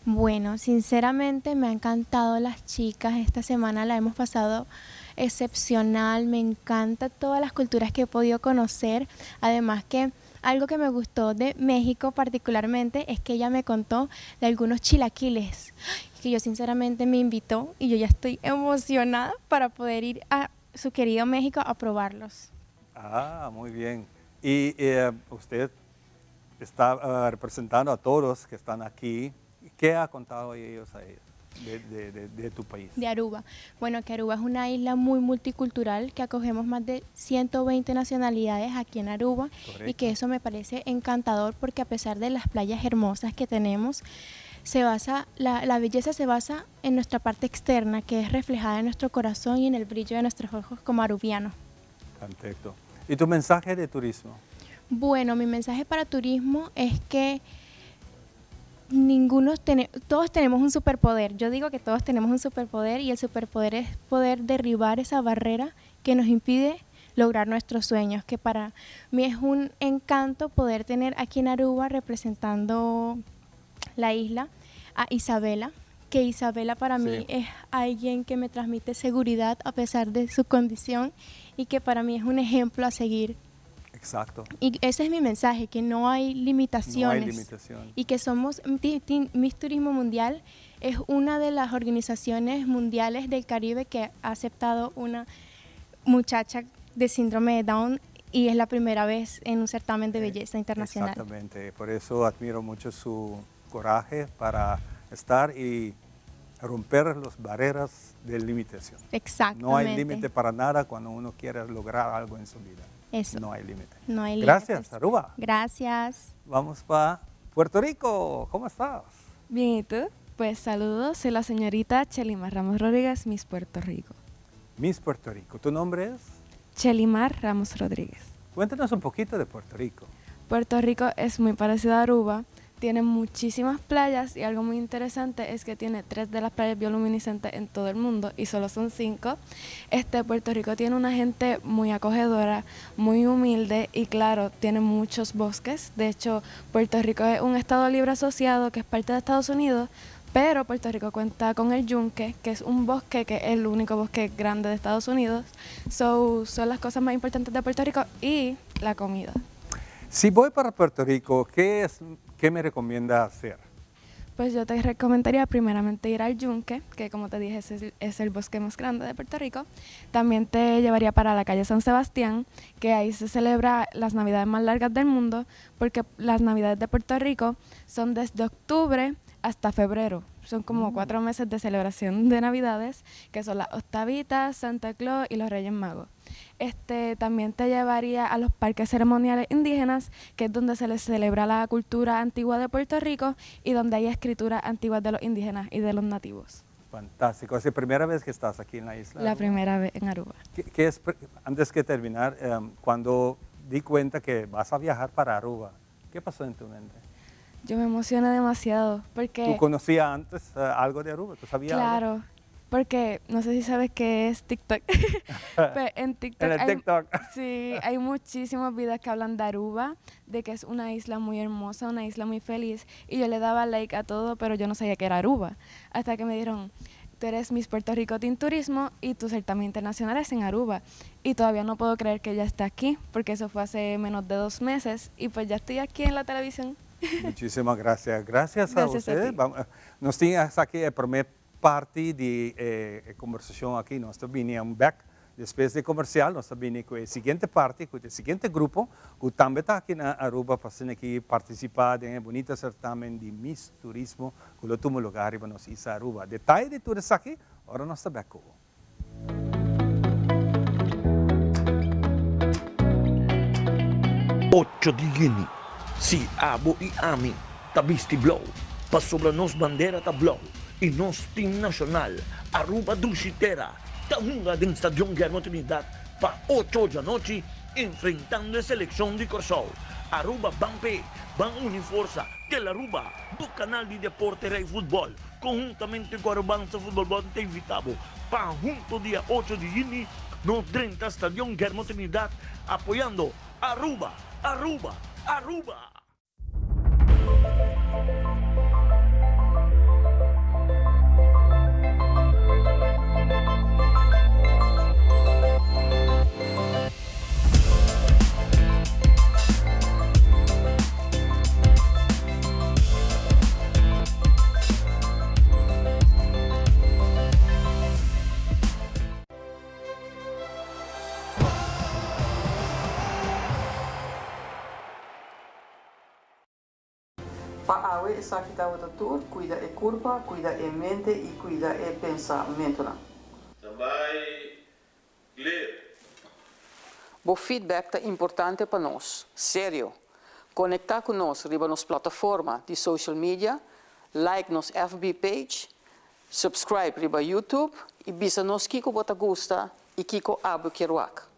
Bueno, sinceramente me ha encantado las chicas, esta semana la hemos pasado excepcional, me encanta todas las culturas que he podido conocer, además que algo que me gustó de México particularmente es que ella me contó de algunos chilaquiles, que yo sinceramente me invitó y yo ya estoy emocionada para poder ir a su querido México a probarlos. Ah, muy bien. Y usted está representando a todos que están aquí. ¿Qué ha contado ellos a ellos de tu país? De Aruba. Bueno, que Aruba es una isla muy multicultural, que acogemos más de 120 nacionalidades aquí en Aruba. Correcto. Y que eso me parece encantador porque a pesar de las playas hermosas que tenemos, la belleza se basa en nuestra parte externa, que es reflejada en nuestro corazón y en el brillo de nuestros ojos como arubianos. Perfecto. ¿Y tu mensaje de turismo? Bueno, mi mensaje para turismo es que todos tenemos un superpoder. Yo digo que todos tenemos un superpoder y el superpoder es poder derribar esa barrera que nos impide lograr nuestros sueños, que para mí es un encanto poder tener aquí en Aruba representando la isla a Isabela, que Isabela para mí es alguien que me transmite seguridad a pesar de su condición y que para mí es un ejemplo a seguir. Exacto. Y ese es mi mensaje, que no hay limitaciones. No hay limitación. Y que somos, Miss Turismo Mundial es una de las organizaciones mundiales del Caribe que ha aceptado una muchacha de síndrome de Down y es la primera vez en un certamen de belleza internacional. Exactamente, por eso admiro mucho su coraje para estar y romper las barreras de limitación. Exactamente. No hay límite para nada cuando uno quiere lograr algo en su vida. Eso. No hay límite. No hay Gracias, límites. Aruba. Gracias. Vamos para Puerto Rico. ¿Cómo estás? Bien, ¿y tú? Pues saludos, soy la señorita Chelimar Ramos Rodríguez, Miss Puerto Rico. Miss Puerto Rico. ¿Tu nombre es? Chelimar Ramos Rodríguez. Cuéntanos un poquito de Puerto Rico. Puerto Rico es muy parecido a Aruba, tiene muchísimas playas y algo muy interesante es que tiene 3 de las playas bioluminiscentes en todo el mundo y solo son 5. Puerto Rico tiene una gente muy acogedora, muy humilde y claro, tiene muchos bosques. De hecho, Puerto Rico es un estado libre asociado que es parte de Estados Unidos, pero Puerto Rico cuenta con el Yunque, que es un bosque que es el único bosque grande de Estados Unidos. Son las cosas más importantes de Puerto Rico y la comida. Si voy para Puerto Rico, ¿qué me recomienda hacer? Pues yo te recomendaría primeramente ir al Yunque, que como te dije es el bosque más grande de Puerto Rico. También te llevaría para la calle San Sebastián, que ahí se celebra las navidades más largas del mundo, porque las navidades de Puerto Rico son desde octubre hasta febrero. Son como 4 meses de celebración de navidades, que son las octavitas, Santa Claus y los Reyes Magos. También te llevaría a los parques ceremoniales indígenas, que es donde se les celebra la cultura antigua de Puerto Rico y donde hay escrituras antiguas de los indígenas y de los nativos. Fantástico. ¿Es la primera vez que estás aquí en la isla? La primera vez en Aruba. Antes que terminar, cuando di cuenta que vas a viajar para Aruba, ¿qué pasó en tu mente? Yo me emocioné demasiado porque... ¿Tú conocías antes algo de Aruba? ¿Tú sabías Claro, algo? Porque no sé si sabes qué es TikTok. Pero en TikTok, sí, hay muchísimos videos que hablan de Aruba, de que es una isla muy hermosa, una isla muy feliz. Y yo le daba like a todo, pero yo no sabía que era Aruba. Hasta que me dijeron, tú eres Miss Puerto Rico Teen Turismo y tu certamen internacional es en Aruba. Y todavía no puedo creer que ya está aquí, porque eso fue hace menos de 2 meses. Y pues ya estoy aquí en la televisión. Muchísimas gracias. Gracias a ustedes. Nós tínhamos aqui a primeira parte de conversação aqui. Nós vinhamos back depois de comercial. Nós vinhamos com a seguinte parte, com o seguinte grupo, que também está aqui na Aruba, fazendo aqui participar de um bonito certamen de Miss Turismo, que o último lugar para nós ir a Aruba. Detalhe de tudo isso aqui, agora nós estamos back. 8 de Juni, si abo e ami, tabisti blow, pa sobre nos bandera ta blow, e nos team nacional, Aruba Dulcitera, taunga din Stadion Guillermo Trinidad, pa 8 da noite, enfrentando a seleção de Corsol. Aruba Bampe, Ban Uniforça, Aruba, do canal de Deporte Rei Futebol, conjuntamente com a Arubança Futebol Bom te invitamos, para junto dia 8 de Juni, no 30 Stadion Guillermo Trinidad, apoiando Aruba, Aruba, Aruba. Pa'awe sakita watatur, cuida e curva, cuida e mente e cuida e pensamento. Também clear. O feedback é importante para nós, sério. Conectar com nós riba nas plataformas de social media like nos FB page, subscribe riba YouTube e bisa nos kiko bota gusta e kiko abu kiruak.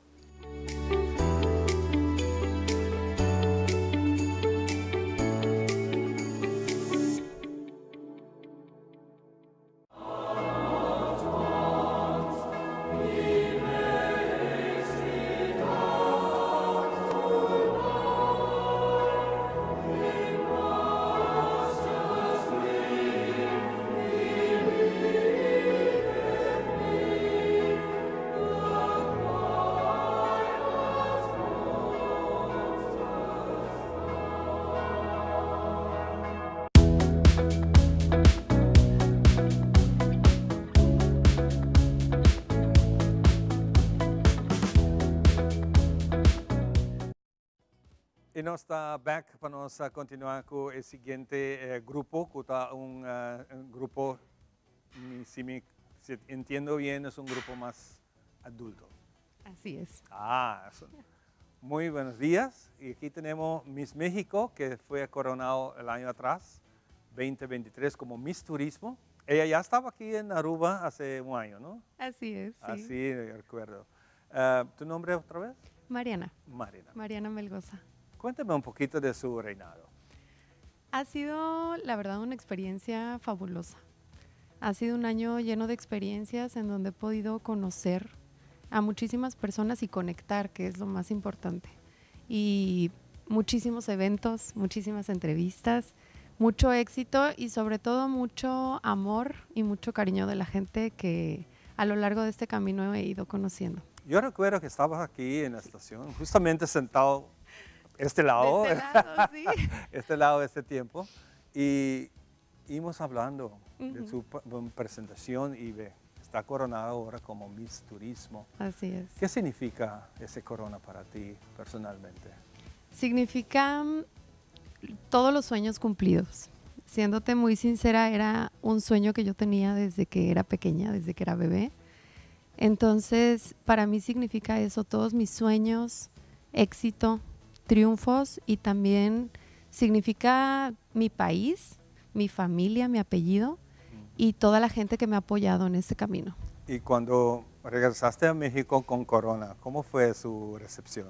E nós está back para nós continuar com o seguinte grupo, que está um grupo, se entendo bien, es un grupo más adulto. Así es. Muy buenos días. Y aquí tenemos Miss México, que fue coronado el año atrás, 2023, como Miss Turismo. Ella ya estaba aquí en Aruba hace un año, ¿no? Así es, sí. Así recuerdo. ¿Tu nombre otra vez? Mariana. Mariana. Mariana Melgoza. Cuéntame un poquito de su reinado. Ha sido, la verdad, una experiencia fabulosa. Ha sido un año lleno de experiencias en donde he podido conocer a muchísimas personas y conectar, que es lo más importante. Y muchísimos eventos, muchísimas entrevistas, mucho éxito y sobre todo mucho amor y mucho cariño de la gente que a lo largo de este camino he ido conociendo. Yo recuerdo que estabas aquí en la estación, justamente sentado este lado, de este lado, sí. este lado de este tiempo, y íbamos hablando de su presentación y está coronada ahora como Miss Turismo. Así es. ¿Qué significa ese corona para ti personalmente? Significa todos los sueños cumplidos. Siéndote muy sincera, era un sueño que yo tenía desde que era pequeña, desde que era bebé. Entonces, para mí significa eso, todos mis sueños, éxito, triunfos, y también significa mi país, mi familia, mi apellido y toda la gente que me ha apoyado en este camino. Y cuando regresaste a México con corona, ¿cómo fue su recepción?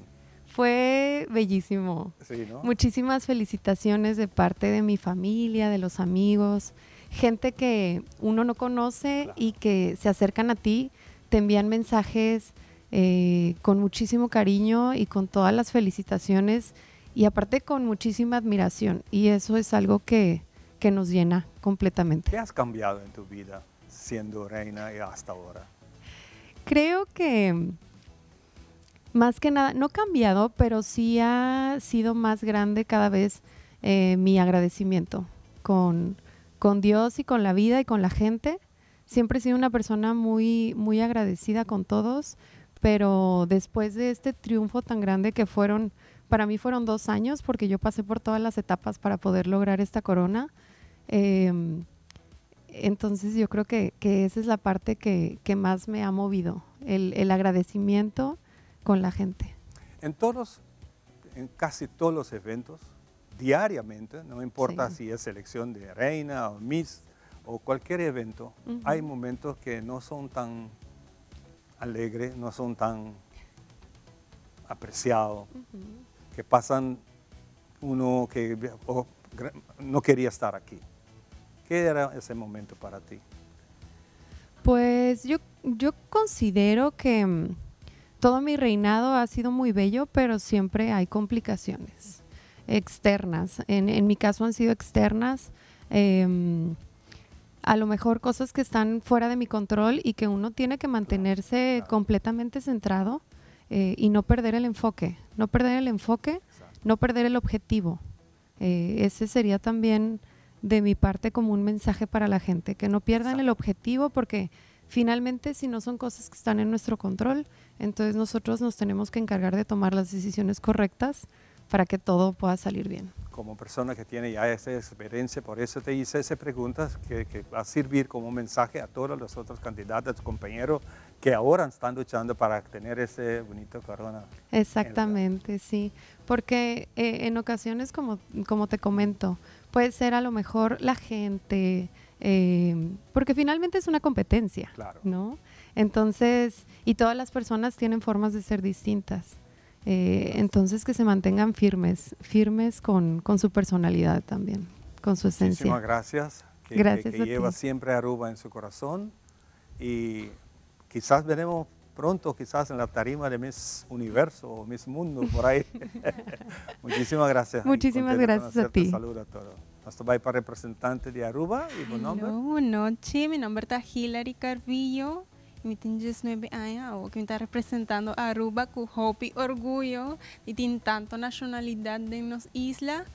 Fue bellísimo. Sí, ¿no? Muchísimas felicitaciones de parte de mi familia, de los amigos, gente que uno no conoce y que se acercan a ti, te envían mensajes con muchísimo cariño y con todas las felicitaciones y aparte con muchísima admiración, y eso es algo que nos llena completamente. ¿Qué has cambiado en tu vida siendo reina y hasta ahora? Creo que más que nada, no cambiado, pero sí ha sido más grande cada vez mi agradecimiento con Dios y con la vida y con la gente. Siempre he sido una persona muy, muy agradecida con todos, pero después de este triunfo tan grande que para mí fueron 2 años, porque yo pasé por todas las etapas para poder lograr esta corona. Entonces yo creo que esa es la parte que más me ha movido, el agradecimiento con la gente. En casi todos los eventos, diariamente, no importa si es selección de reina o Miss o cualquier evento, hay momentos que no son tan alegres, no son tan apreciados, que pasan uno que no quería estar aquí. ¿Qué era ese momento para ti? Pues yo considero que todo mi reinado ha sido muy bello, pero siempre hay complicaciones externas. En mi caso han sido externas, a lo mejor cosas que están fuera de mi control y que uno tiene que mantenerse completamente centrado y no perder el enfoque, no perder el objetivo. Ese sería también de mi parte como un mensaje para la gente, que no pierdan el objetivo, porque finalmente si no son cosas que están en nuestro control, entonces nosotros nos tenemos que encargar de tomar las decisiones correctas para que todo pueda salir bien. Como persona que tiene ya esa experiencia, por eso te hice esa pregunta que va a servir como mensaje a todos los otros candidatos, compañeros que ahora están luchando para tener ese bonito corona. Exactamente, sí, porque en ocasiones, como te comento, puede ser a lo mejor la gente, porque finalmente es una competencia, Claro. ¿no? Entonces, y todas las personas tienen formas de ser distintas. Entonces que se mantengan firmes con su personalidad también, con su esencia. Muchísimas gracias. Gracias que a lleva ti. siempre a Aruba en su corazón y quizás veremos pronto, quizás en la tarima de Miss Universo o Miss Mundo, por ahí. Muchísimas gracias. Muchísimas Contento de gracias a conocerte. ti. Saludos a todos. Hasta va para representante de Aruba y buen nombre. Boa noite, meu nome é Hilary Carvillo, eu tenho 19 anos, que me está representando a Aruba com Hope Orgulho, e tem tanto nacionalidade em nossa isla,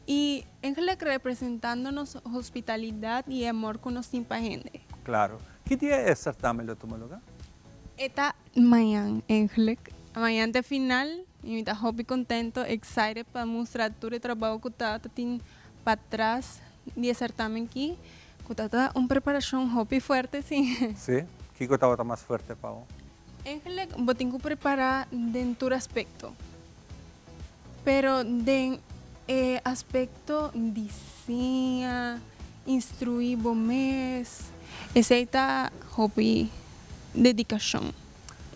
e em representando-nos hospitalidade e amor com nossa gente. Claro. ¿Qué día es certamen de Tumaluga? Eta amanhã, eigenlijk. Amanhã é final, e me está Hope contento, excited para mostrar todo o trabalho que está tem para trás de certamen aqui. Que está uma preparação Hope forte, sim. Sí. ¿Qué estaba más fuerte, Pau? Eigenlijk, eu tenho que preparar de todo aspecto. Pero de aspecto diseño, instruir bomes, esa hobby, dedicación.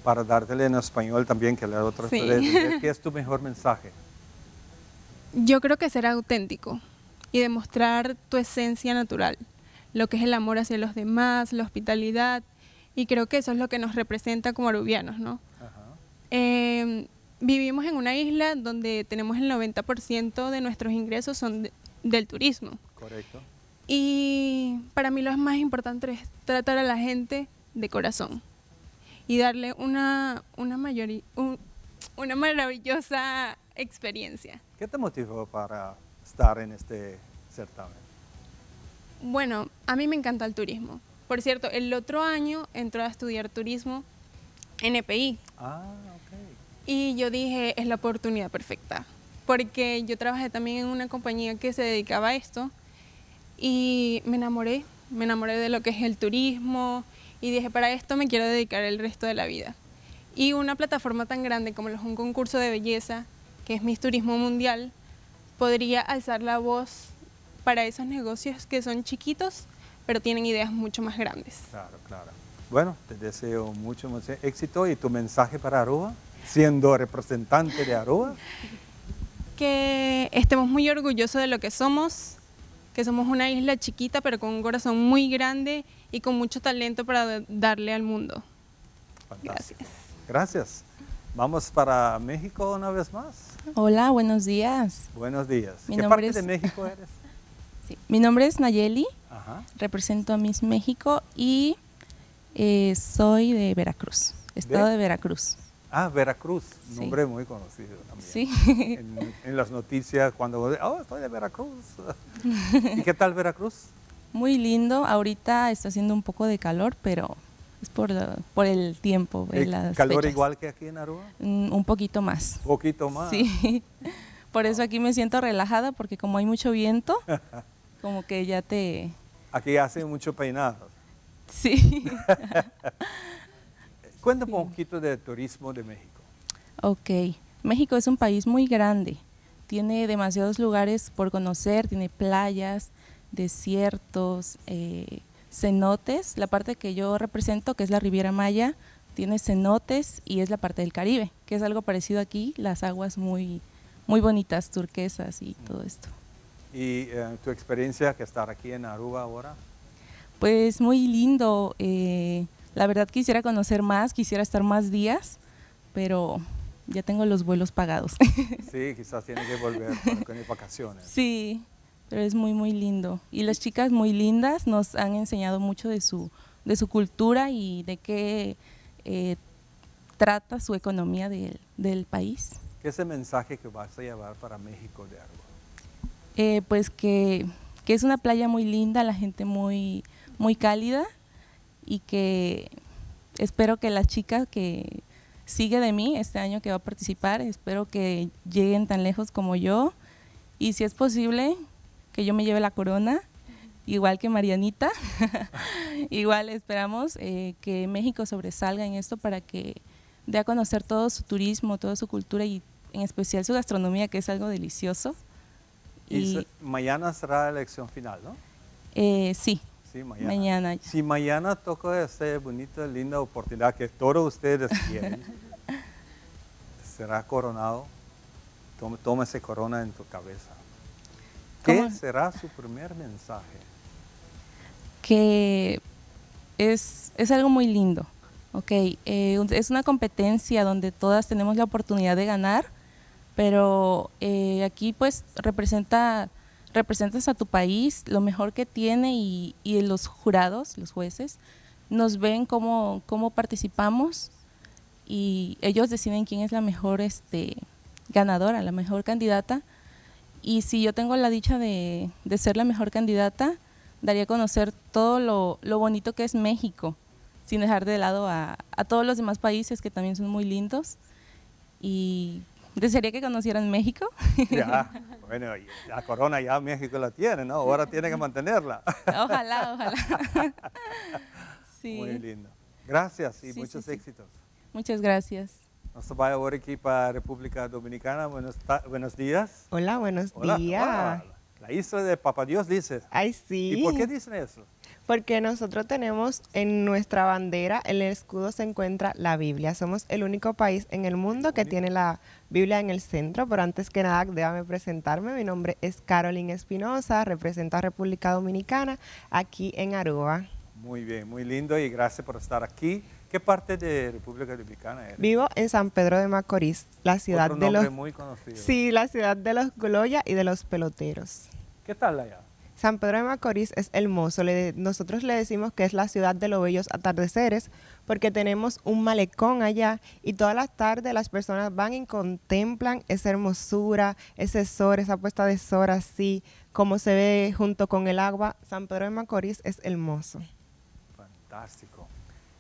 Para dártele en español también, que la otra Sí. puede entender. ¿Qué es tu mejor mensaje? Yo creo que ser auténtico y demostrar tu esencia natural, lo que es el amor hacia los demás, la hospitalidad, y creo que eso es lo que nos representa como arubianos, ¿no? Vivimos en una isla donde tenemos el 90% de nuestros ingresos son del turismo. Correcto. Y para mí lo más importante es tratar a la gente de corazón y darle una maravillosa experiencia. ¿Qué te motivó para estar en este certamen? Bueno, a mí me encanta el turismo. Por cierto, el otro año entré a estudiar turismo en EPI. Ah, ok. Y yo dije, es la oportunidad perfecta. Porque yo trabajé también en una compañía que se dedicaba a esto y me enamoré de lo que es el turismo y dije, para esto me quiero dedicar el resto de la vida. Y una plataforma tan grande como un concurso de belleza, que es Miss Turismo Mundial, podría alzar la voz para esos negocios que son chiquitos, pero tienen ideas mucho más grandes. Claro, claro. Bueno, te deseo mucho éxito y tu mensaje para Aruba, siendo representante de Aruba. Que estemos muy orgullosos de lo que somos una isla chiquita pero con un corazón muy grande y con mucho talento para darle al mundo. Fantástico. Gracias. Vamos para México una vez más. Hola, buenos días. Buenos días. Mi ¿Qué nombre parte de es- México eres? Sí, mi nombre es Nayeli, Ajá. represento a Miss México y soy de Veracruz, estado de Veracruz. Ah, Veracruz, Sí. nombre muy conocido también. Sí. En las noticias cuando, estoy de Veracruz. ¿Y qué tal Veracruz? Muy lindo, ahorita está haciendo un poco de calor, pero es por el tiempo. Las ¿Calor fechas. igual que aquí en Aruba? Un poquito más. Poquito más. Sí, por eso aquí me siento relajada porque como hay mucho viento, como que ya te... Aquí hace mucho peinado. Sí. Cuéntame un poquito del turismo de México. Ok, México es un país muy grande, tiene demasiados lugares por conocer, tiene playas, desiertos, cenotes. La parte que yo represento, que es la Riviera Maya, tiene cenotes y es la parte del Caribe, que es algo parecido aquí, las aguas muy bonitas, turquesas y todo esto. ¿Y tu experiencia que estar aquí en Aruba ahora? Pues muy lindo, la verdad quisiera conocer más, quisiera estar más días, pero ya tengo los vuelos pagados. Sí, quizás tiene que volver con las vacaciones. Sí, pero es muy lindo. Y las chicas muy lindas nos han enseñado mucho de su cultura y de qué trata su economía del país. ¿Qué es el mensaje que vas a llevar para México de Aruba? Pues que es una playa muy linda, la gente muy cálida y que espero que las chicas que sigue de mí este año que va a participar, espero que lleguen tan lejos como yo y si es posible que yo me lleve la corona, igual que Marianita. Igual esperamos que México sobresalga en esto para que dé a conocer todo su turismo, toda su cultura y en especial su gastronomía, que es algo delicioso. Y mañana será la elección final, ¿no? Sí, Sí, mañana. mañana. Si mañana toca esta bonita, linda oportunidad que todos ustedes quieren, será coronado, toma ese corona en tu cabeza. ¿Qué será su primer mensaje? Que es algo muy lindo, ¿ok? Es una competencia donde todas tenemos la oportunidad de ganar, pero aquí pues representas a tu país, lo mejor que tiene, y los jurados, los jueces, nos ven cómo participamos y ellos deciden quién es la mejor ganadora, la mejor candidata. Y si yo tengo la dicha de ser la mejor candidata, daría a conocer todo lo bonito que es México, sin dejar de lado a todos los demás países que también son muy lindos. Y desearía que conocieran México. Ya, bueno, la corona ya México la tiene, ¿no? Ahora tiene que mantenerla. Ojalá, ojalá. Sí. Muy lindo. Gracias y muchos éxitos. Muchas gracias. Nos vamos ahora aquí para República Dominicana. Buenos días. Hola, buenos Hola, días. hola. La isla de Papá Dios, dices. Ay, sí. ¿Y por qué dicen eso? Porque nosotros tenemos en nuestra bandera, en el escudo se encuentra la Biblia. Somos el único país en el mundo que tiene la Biblia en el centro. Pero antes que nada, déjame presentarme. Mi nombre es Carolina Espinosa, represento a República Dominicana aquí en Aruba. Muy bien, muy lindo y gracias por estar aquí. ¿Qué parte de República Dominicana eres? Vivo en San Pedro de Macorís, la ciudad Otro de nombre los... muy conocido. Sí, la ciudad de los Gloya y de los peloteros. ¿Qué tal allá? San Pedro de Macorís es hermoso. Nosotros le decimos que es la ciudad de los bellos atardeceres porque tenemos un malecón allá y todas las tardes las personas van y contemplan esa hermosura, ese sol, esa puesta de sol así, como se ve junto con el agua. San Pedro de Macorís es hermoso. Fantástico.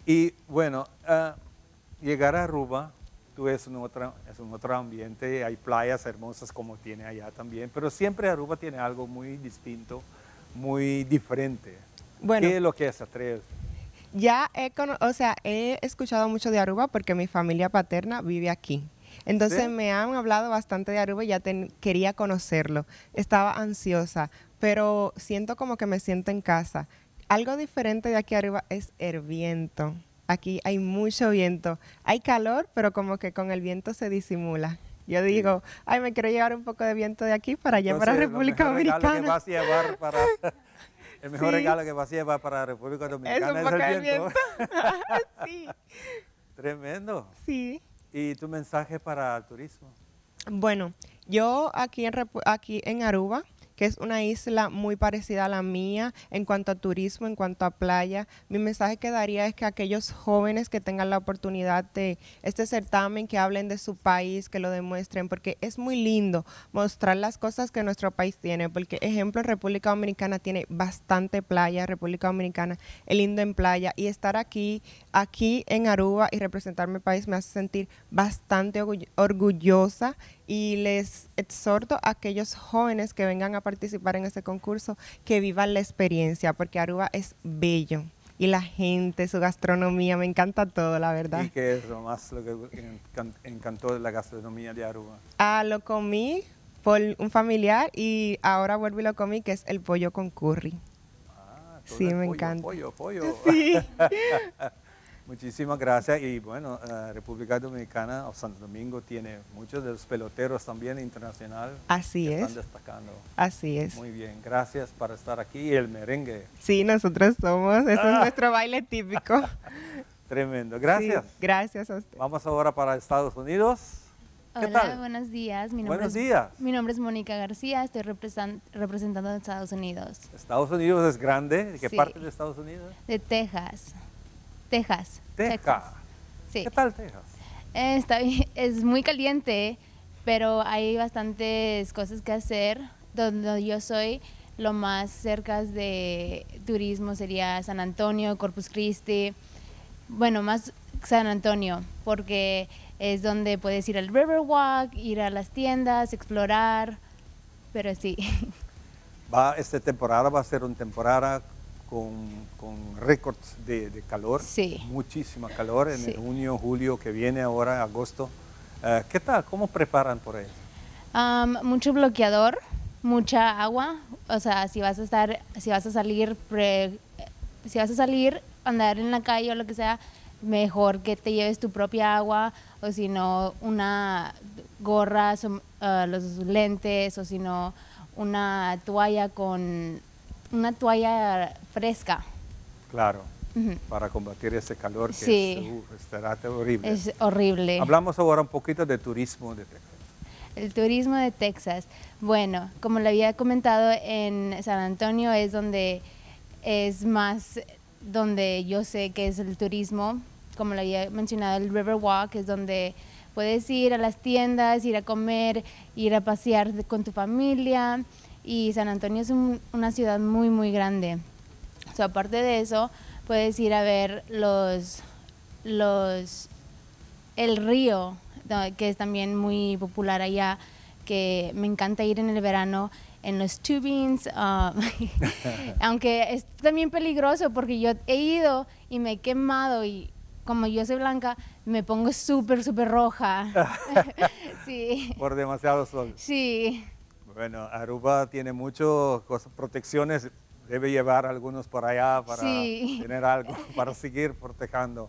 Y bueno, llegar a Aruba, tú es un otro ambiente, hay playas hermosas como tiene allá también, pero siempre Aruba tiene algo muy distinto, muy diferente. Bueno, ¿qué es lo que se atreve? Ya he escuchado mucho de Aruba porque mi familia paterna vive aquí. Entonces ¿Sí? Me han hablado bastante de Aruba y ya quería conocerlo. Estaba ansiosa, pero siento como que me siento en casa. Algo diferente de aquí arriba es el viento. Aquí hay mucho viento. Hay calor, pero como que con el viento se disimula. Yo digo, ay, me quiero llevar un poco de viento de aquí para allá, para República Dominicana. El mejor regalo que vas a llevar para República Dominicana es el viento. Sí. Tremendo. Sí. ¿Y tu mensaje para el turismo? Bueno, yo aquí en Aruba, que es una isla muy parecida a la mía en cuanto a turismo, en cuanto a playa, mi mensaje que daría es que aquellos jóvenes que tengan la oportunidad de este certamen, que hablen de su país, que lo demuestren, porque es muy lindo mostrar las cosas que nuestro país tiene, porque ejemplo, República Dominicana tiene bastante playa, República Dominicana es lindo en playa, y estar aquí en Aruba y representar mi país me hace sentir bastante orgullosa, y les exhorto a aquellos jóvenes que vengan a participar en este concurso que vivan la experiencia, porque Aruba es bello y la gente, su gastronomía, me encanta todo, la verdad. ¿Y qué es lo que encantó de la gastronomía de Aruba? Lo comí por un familiar y ahora vuelvo y lo comí, que es el pollo con curry. Sí, me encanta. Pollo. Sí. Muchísimas gracias. Y bueno, República Dominicana o Santo Domingo tiene muchos de los peloteros también internacional. Así que es. Están destacando. Así es. Muy bien, gracias por estar aquí. Y el merengue. Sí, nosotros somos, eso es nuestro baile típico. Tremendo, gracias. Sí, gracias a usted. Vamos ahora para Estados Unidos. ¿Qué Hola, tal? buenos días. Mi nombre es Mónica García, estoy representando a Estados Unidos. Estados Unidos es grande. ¿De qué Sí. parte de Estados Unidos? De Texas. Texas. Sí. ¿Qué tal Texas? Es muy caliente, pero hay bastantes cosas que hacer. Donde yo soy, lo más cerca de turismo sería San Antonio, Corpus Christi. Bueno, más San Antonio, porque es donde puedes ir al Riverwalk, ir a las tiendas, explorar, pero sí. Esta temporada va a ser una temporada con récords de calor. Sí. Muchísima calor en Sí. junio, julio, que viene ahora, agosto. ¿Qué tal? ¿Cómo preparan por eso? Mucho bloqueador, mucha agua, o sea, si vas a salir, andar en la calle o lo que sea, mejor que te lleves tu propia agua, o si no, una gorra, los lentes, o si no, una toalla fresca. Claro, Ujú. para combatir ese calor que Sí. estará horrible. Es horrible. Hablamos ahora un poquito de turismo de Texas. El turismo de Texas. Bueno, como le había comentado, en San Antonio es donde es más, donde yo sé que es el turismo. Como le había mencionado, el Riverwalk es donde puedes ir a las tiendas, ir a comer, ir a pasear con tu familia. Y San Antonio es una ciudad muy, muy grande. O sea, aparte de eso, puedes ir a ver el río, que es también muy popular allá, que me encanta ir en el verano en los tubings, aunque es también peligroso porque yo he ido y me he quemado y como yo soy blanca, me pongo súper, súper roja. Sí. Por demasiado sol. Sí. Bueno, Aruba tiene muchas protecciones, debe llevar algunos por allá para Sí. tener algo, para seguir protegiendo.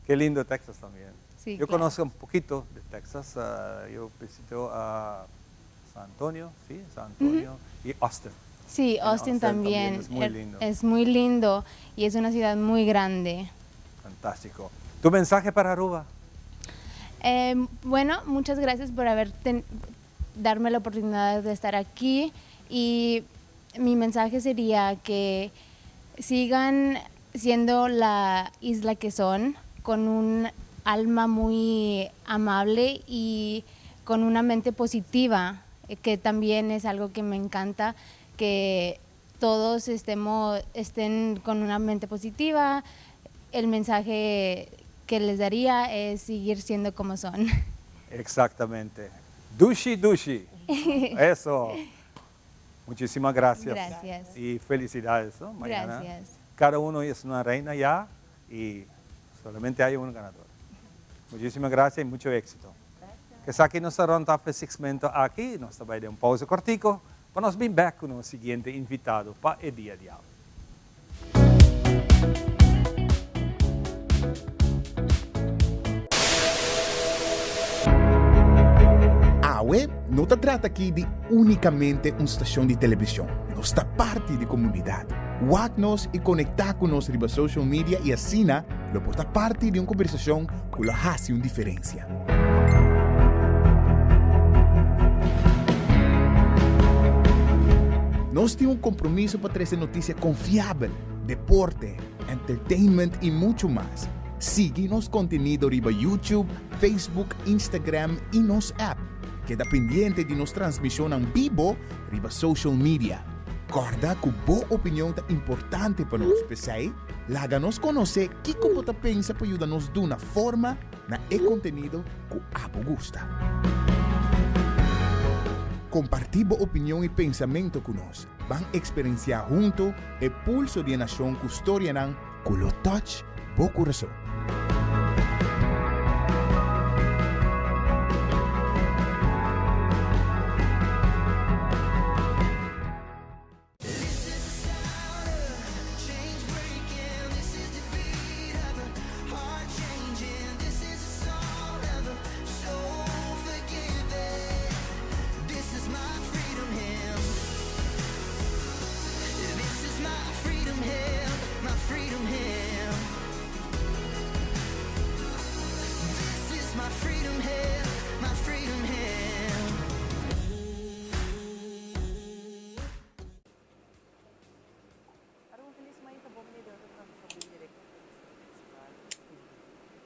Qué lindo Texas también. Sí, Yo claro. conozco un poquito de Texas, yo visito a San Antonio, ¿sí? San Antonio y Austin. Sí, En Austin también. es muy lindo. Es muy lindo y es una ciudad muy grande. Fantástico. ¿Tu mensaje para Aruba? Bueno, muchas gracias por darme la oportunidad de estar aquí y mi mensaje sería que sigan siendo la isla que son, con un alma muy amable y con una mente positiva, que también es algo que me encanta, que todos estén con una mente positiva. El mensaje que les daría es seguir siendo como son. Exactamente. Dushi, dushi. Eso. Muchísimas gracias. Gracias. Y felicidades, ¿no? Mañana. Gracias. Cada uno es una reina ya y solamente hay un ganador. Muchísimas gracias y mucho éxito. Que aqui nós estamos a segmento aqui, nós vai dar pausa cortico, para nós vir back com o seguinte invitado para o dia de aula. A web não se trata aqui de unicamente uma estação de televisão. Nós está parte da comunidade. Wag-nos e conectar com nós riba social media e assim, lo porta parte de uma conversação que lo hace uma diferença. Nós temos um compromisso para trazer notícia confiável, deporte, entertainment e muito mais. Siga nosso conteúdo riba YouTube, Facebook, Instagram e nosso app. Queda pendiente de nossa transmissão em vivo riba social media. Corda que boa opinião é importante para nós, pessoal. Laga-nos conhecer o que você pensa para ajudar-nos de uma forma na conteúdo que abo gusta. Compartir boa opinião e pensamento conosco. Vão experienciar junto o pulso de nação que história com o touch do coração.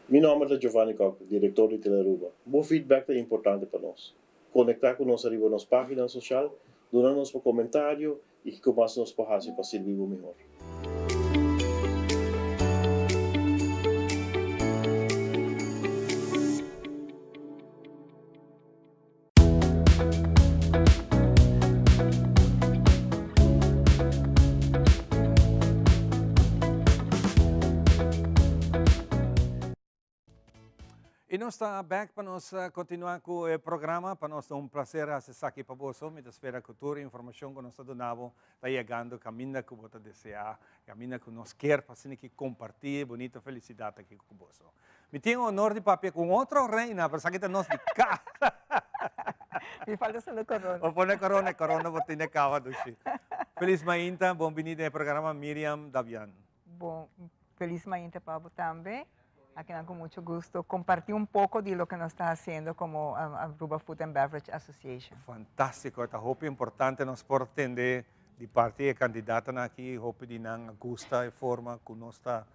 Meu nome é Giovanni Coco, diretor de Telearuba. O feedback é importante para nós. Conectar com nós arriba nas páginas sociais, donar-nos por comentário e que mais nos fazer para servir o melhor. E nós está back para nós continuar com o programa, para nós é um prazer acessar aqui para você, me espera cultura e informação que nós donamos, está chegando, caminha que você deseja, caminha que nós quer, para assim que compartilhar, bonita felicidade aqui com você. Me tenho o honor de papel com outra reina, para saber que nós de cá. Me falta só a corona. O pone corona, vou ter que acabar do xi. Feliz Mainta, bem-vindo ao programa Miriam Davian. Bom, feliz Mainta para você também. Aqui com muito gosto compartilhar pouco de lo que nós está fazendo como Aruba Food and Beverage Association. Fantástico, é muito importante nós por atender de parte da candidata aqui, hope de não gusta e forma que nós está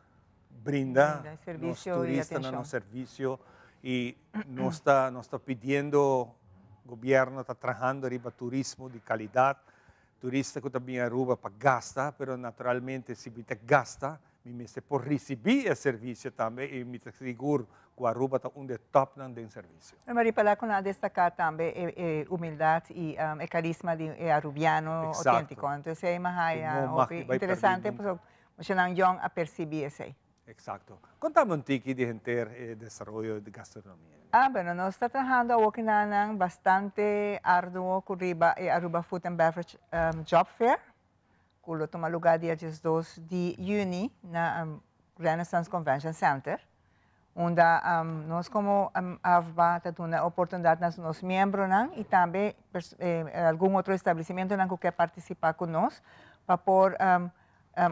brinda, nos turistas no serviço e nós está pedindo governo está trabalhando riba turismo de qualidade, turista que também Aruba para gastar, pero naturalmente se você gasta me por receber o serviço também e me seguro que a Aruba está um dos top do serviço. Mas para lá destacar também a humildade e o carisma de arubiano autêntico. Então, é mais interessante para os young a perceber isso. Exato. Contame um pouco de gente desenvolvimento de gastronomia. Bueno, nós estamos trabalhando aqui bastante arduo com a Aruba Food and Beverage Job Fair. Que toma lugar dia 2 de junho na Renaissance Convention Center, onde nós como AVBA temos a oportunidade nos nossos membros e também algum outro estabelecimento que quer participar conosco para poder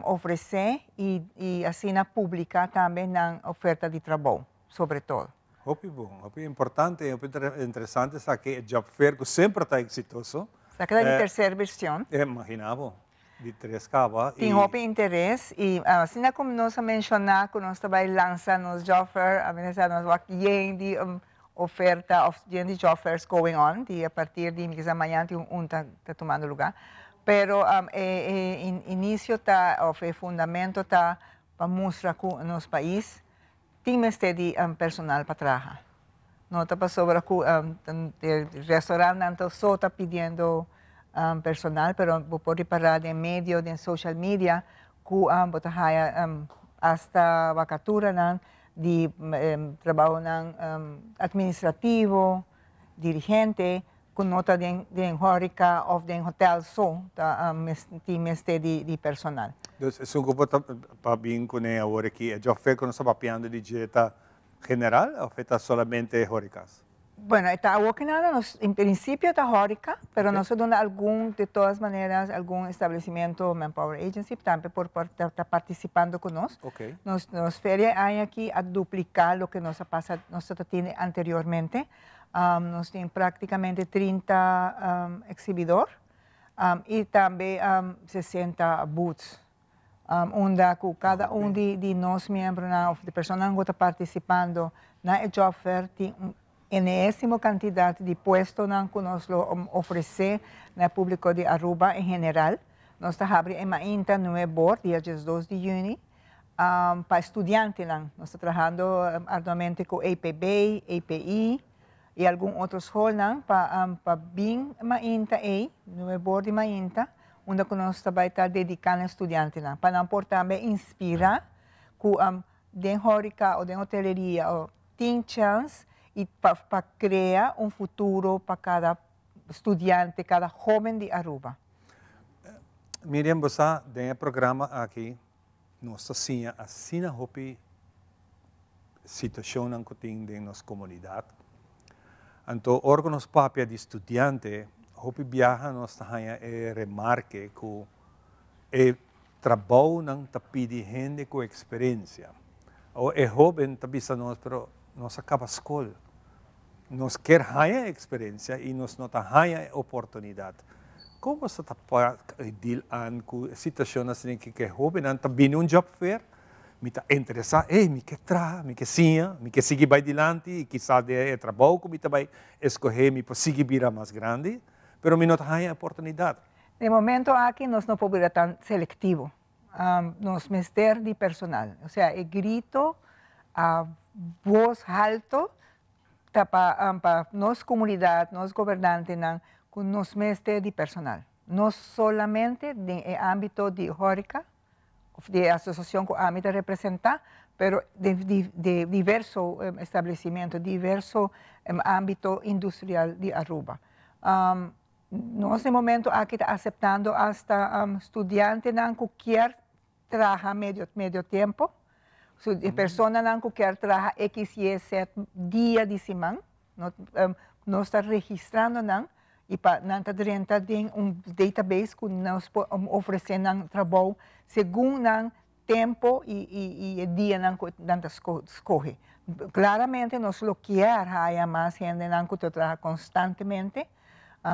oferecer e assim publicar também na oferta de trabalho, sobretudo. Hope bom, hope importante, hope interessante é que o Job Fair que sempre está exitoso. Está cada de terceira versão. Imaginava. De três cabas. Tem interesse e assim como nós mencionar que nós também lançamos Job Fair, a vezes nós vamos de oferta de Job Fairs going on, a partir de amanhã tem está tomando lugar, pero início o fundamento está para mostrar que no nosso país temos de personal para trabalhar. Não está para sobre que o restaurante só está pedindo personal, pero pode parar de medio de social media que hasta vacatura de trabalho administrativo, dirigente, com nota de hórica ou de hotel só, de personal. Então, se um grupo para bem com a hora que já fez com nossa papiando de dieta general ou feita solamente hóricas? Bueno, está en principio está hórica, pero nosotros de todas maneras, algún establecimiento Manpower Agency también está participando con nosotros. Nos feria hay aquí a duplicar lo que nosotros tiene anteriormente. Nos tienen prácticamente 30 exhibidores y también 60 booths. Onde cada de nosotros miembros, de personas que están participando en el Job Fair, enésima cantidad de puestos que nos ofrece no público de Aruba en general. Nós estamos abrindo uma INTA nuevo dia 2 de junho para estudiantes. Nós estamos trabalhando arduamente com APB, API e alguns outros rolos para bem uma INTA nuevo de uma INTA, onde nós também estamos dedicando a estudiantes, para também inspirar com de hórica ou de hoteleria tem chance e para criar futuro para cada estudante, cada jovem de Aruba. Miriam, você tem um programa aqui, nós temos assim a situação que tem em nossa comunidade. Então, órgãos papel de estudante, hopi viaja nós temos remarque que o trabalho não está pedindo gente com experiência. O jovem está pensando nós, pero nós acaba a escola. Nós queremos a experiência e nós não temos a oportunidade. Como você está lidando com a situação assim que o jovem está vindo um job fair, me está interessado, me quer trabalhar, me quer sim, me quer seguir para adiante e quizás de trabalho que me vai escolher me para seguir vir mais grande, mas me não tem a oportunidade. De momento aqui nós não podemos ser tão seletivo. Nós mester de personal, ou seja, o grito, a voz alto, para nossa comunidade, nosso governante, com nos mester de personal. Não somente no âmbito de hórica, de associação que a AMITA representa, pero de diverso establecimiento, diverso ámbito industrial de Aruba. Nós, no momento, aqui está aceptando hasta estudiante que quer trabalhar medio tempo, persona que quer trabalhar X, Y, Z dia de semana, nós está registrando e nós está tem database que nós oferecendo trabalho segundo tempo e dia que escolhe. Claramente, nós lo quer mais gente que trabalha constantemente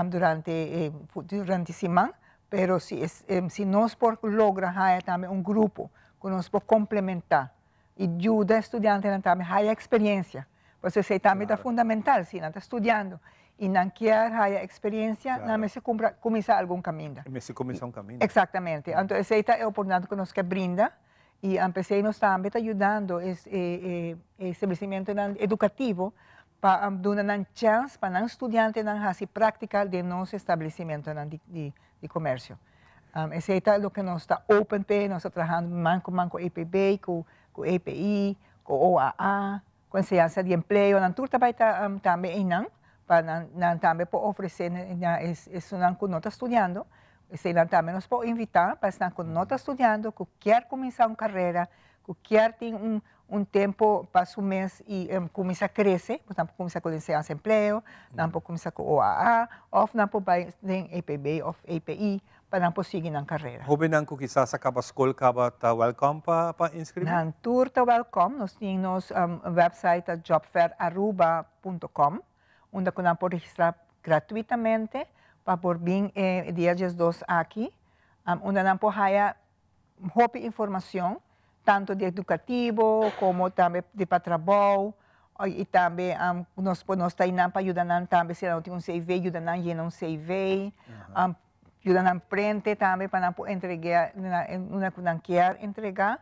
durante a semana, pero se nós logra também grupo que nós podemos complementar e ajuda estudantes também a experiência, porque isso também é fundamental, se não está estudando e não quer a experiência, não se começa algum caminho. Se começa caminho. Exatamente. Então, essa é a oportunidade que nós brinda e empecé nós também ajudando esse estabelecimento educativo para dar uma chance para os estudantes fazer prática de nosso estabelecimento de comércio. Esse é o que nós está open pay, nós estamos trabalhando com o EPB, com o EPI, com o OAA, com a ciência de emprego, nós também para também oferecer isso que nós estamos estudando. Se também nós podemos invitar para estar com nós estudando, que quer começar uma carreira, que quer ter tempo para o mês e começar a crescer, por exemplo, começar com licença de emprego, não pode começar com OAA, ou não pode ir EPB ou EPI, para não seguir na carreira. Jovem que quizás acaba a escola, acaba a welcome para inscrever? Na tour está welcome, nós temos website jobfairaruba.com, onde nós podemos registrar gratuitamente para por vir dias dos aqui, onde nós podemos ter informação, tanto de educativo, como também de para trabalho, e também nós estamos para ajudar também, se não tem CV, ajudar a llenar CV, ajudar a frente também para entregar, não quer entregar.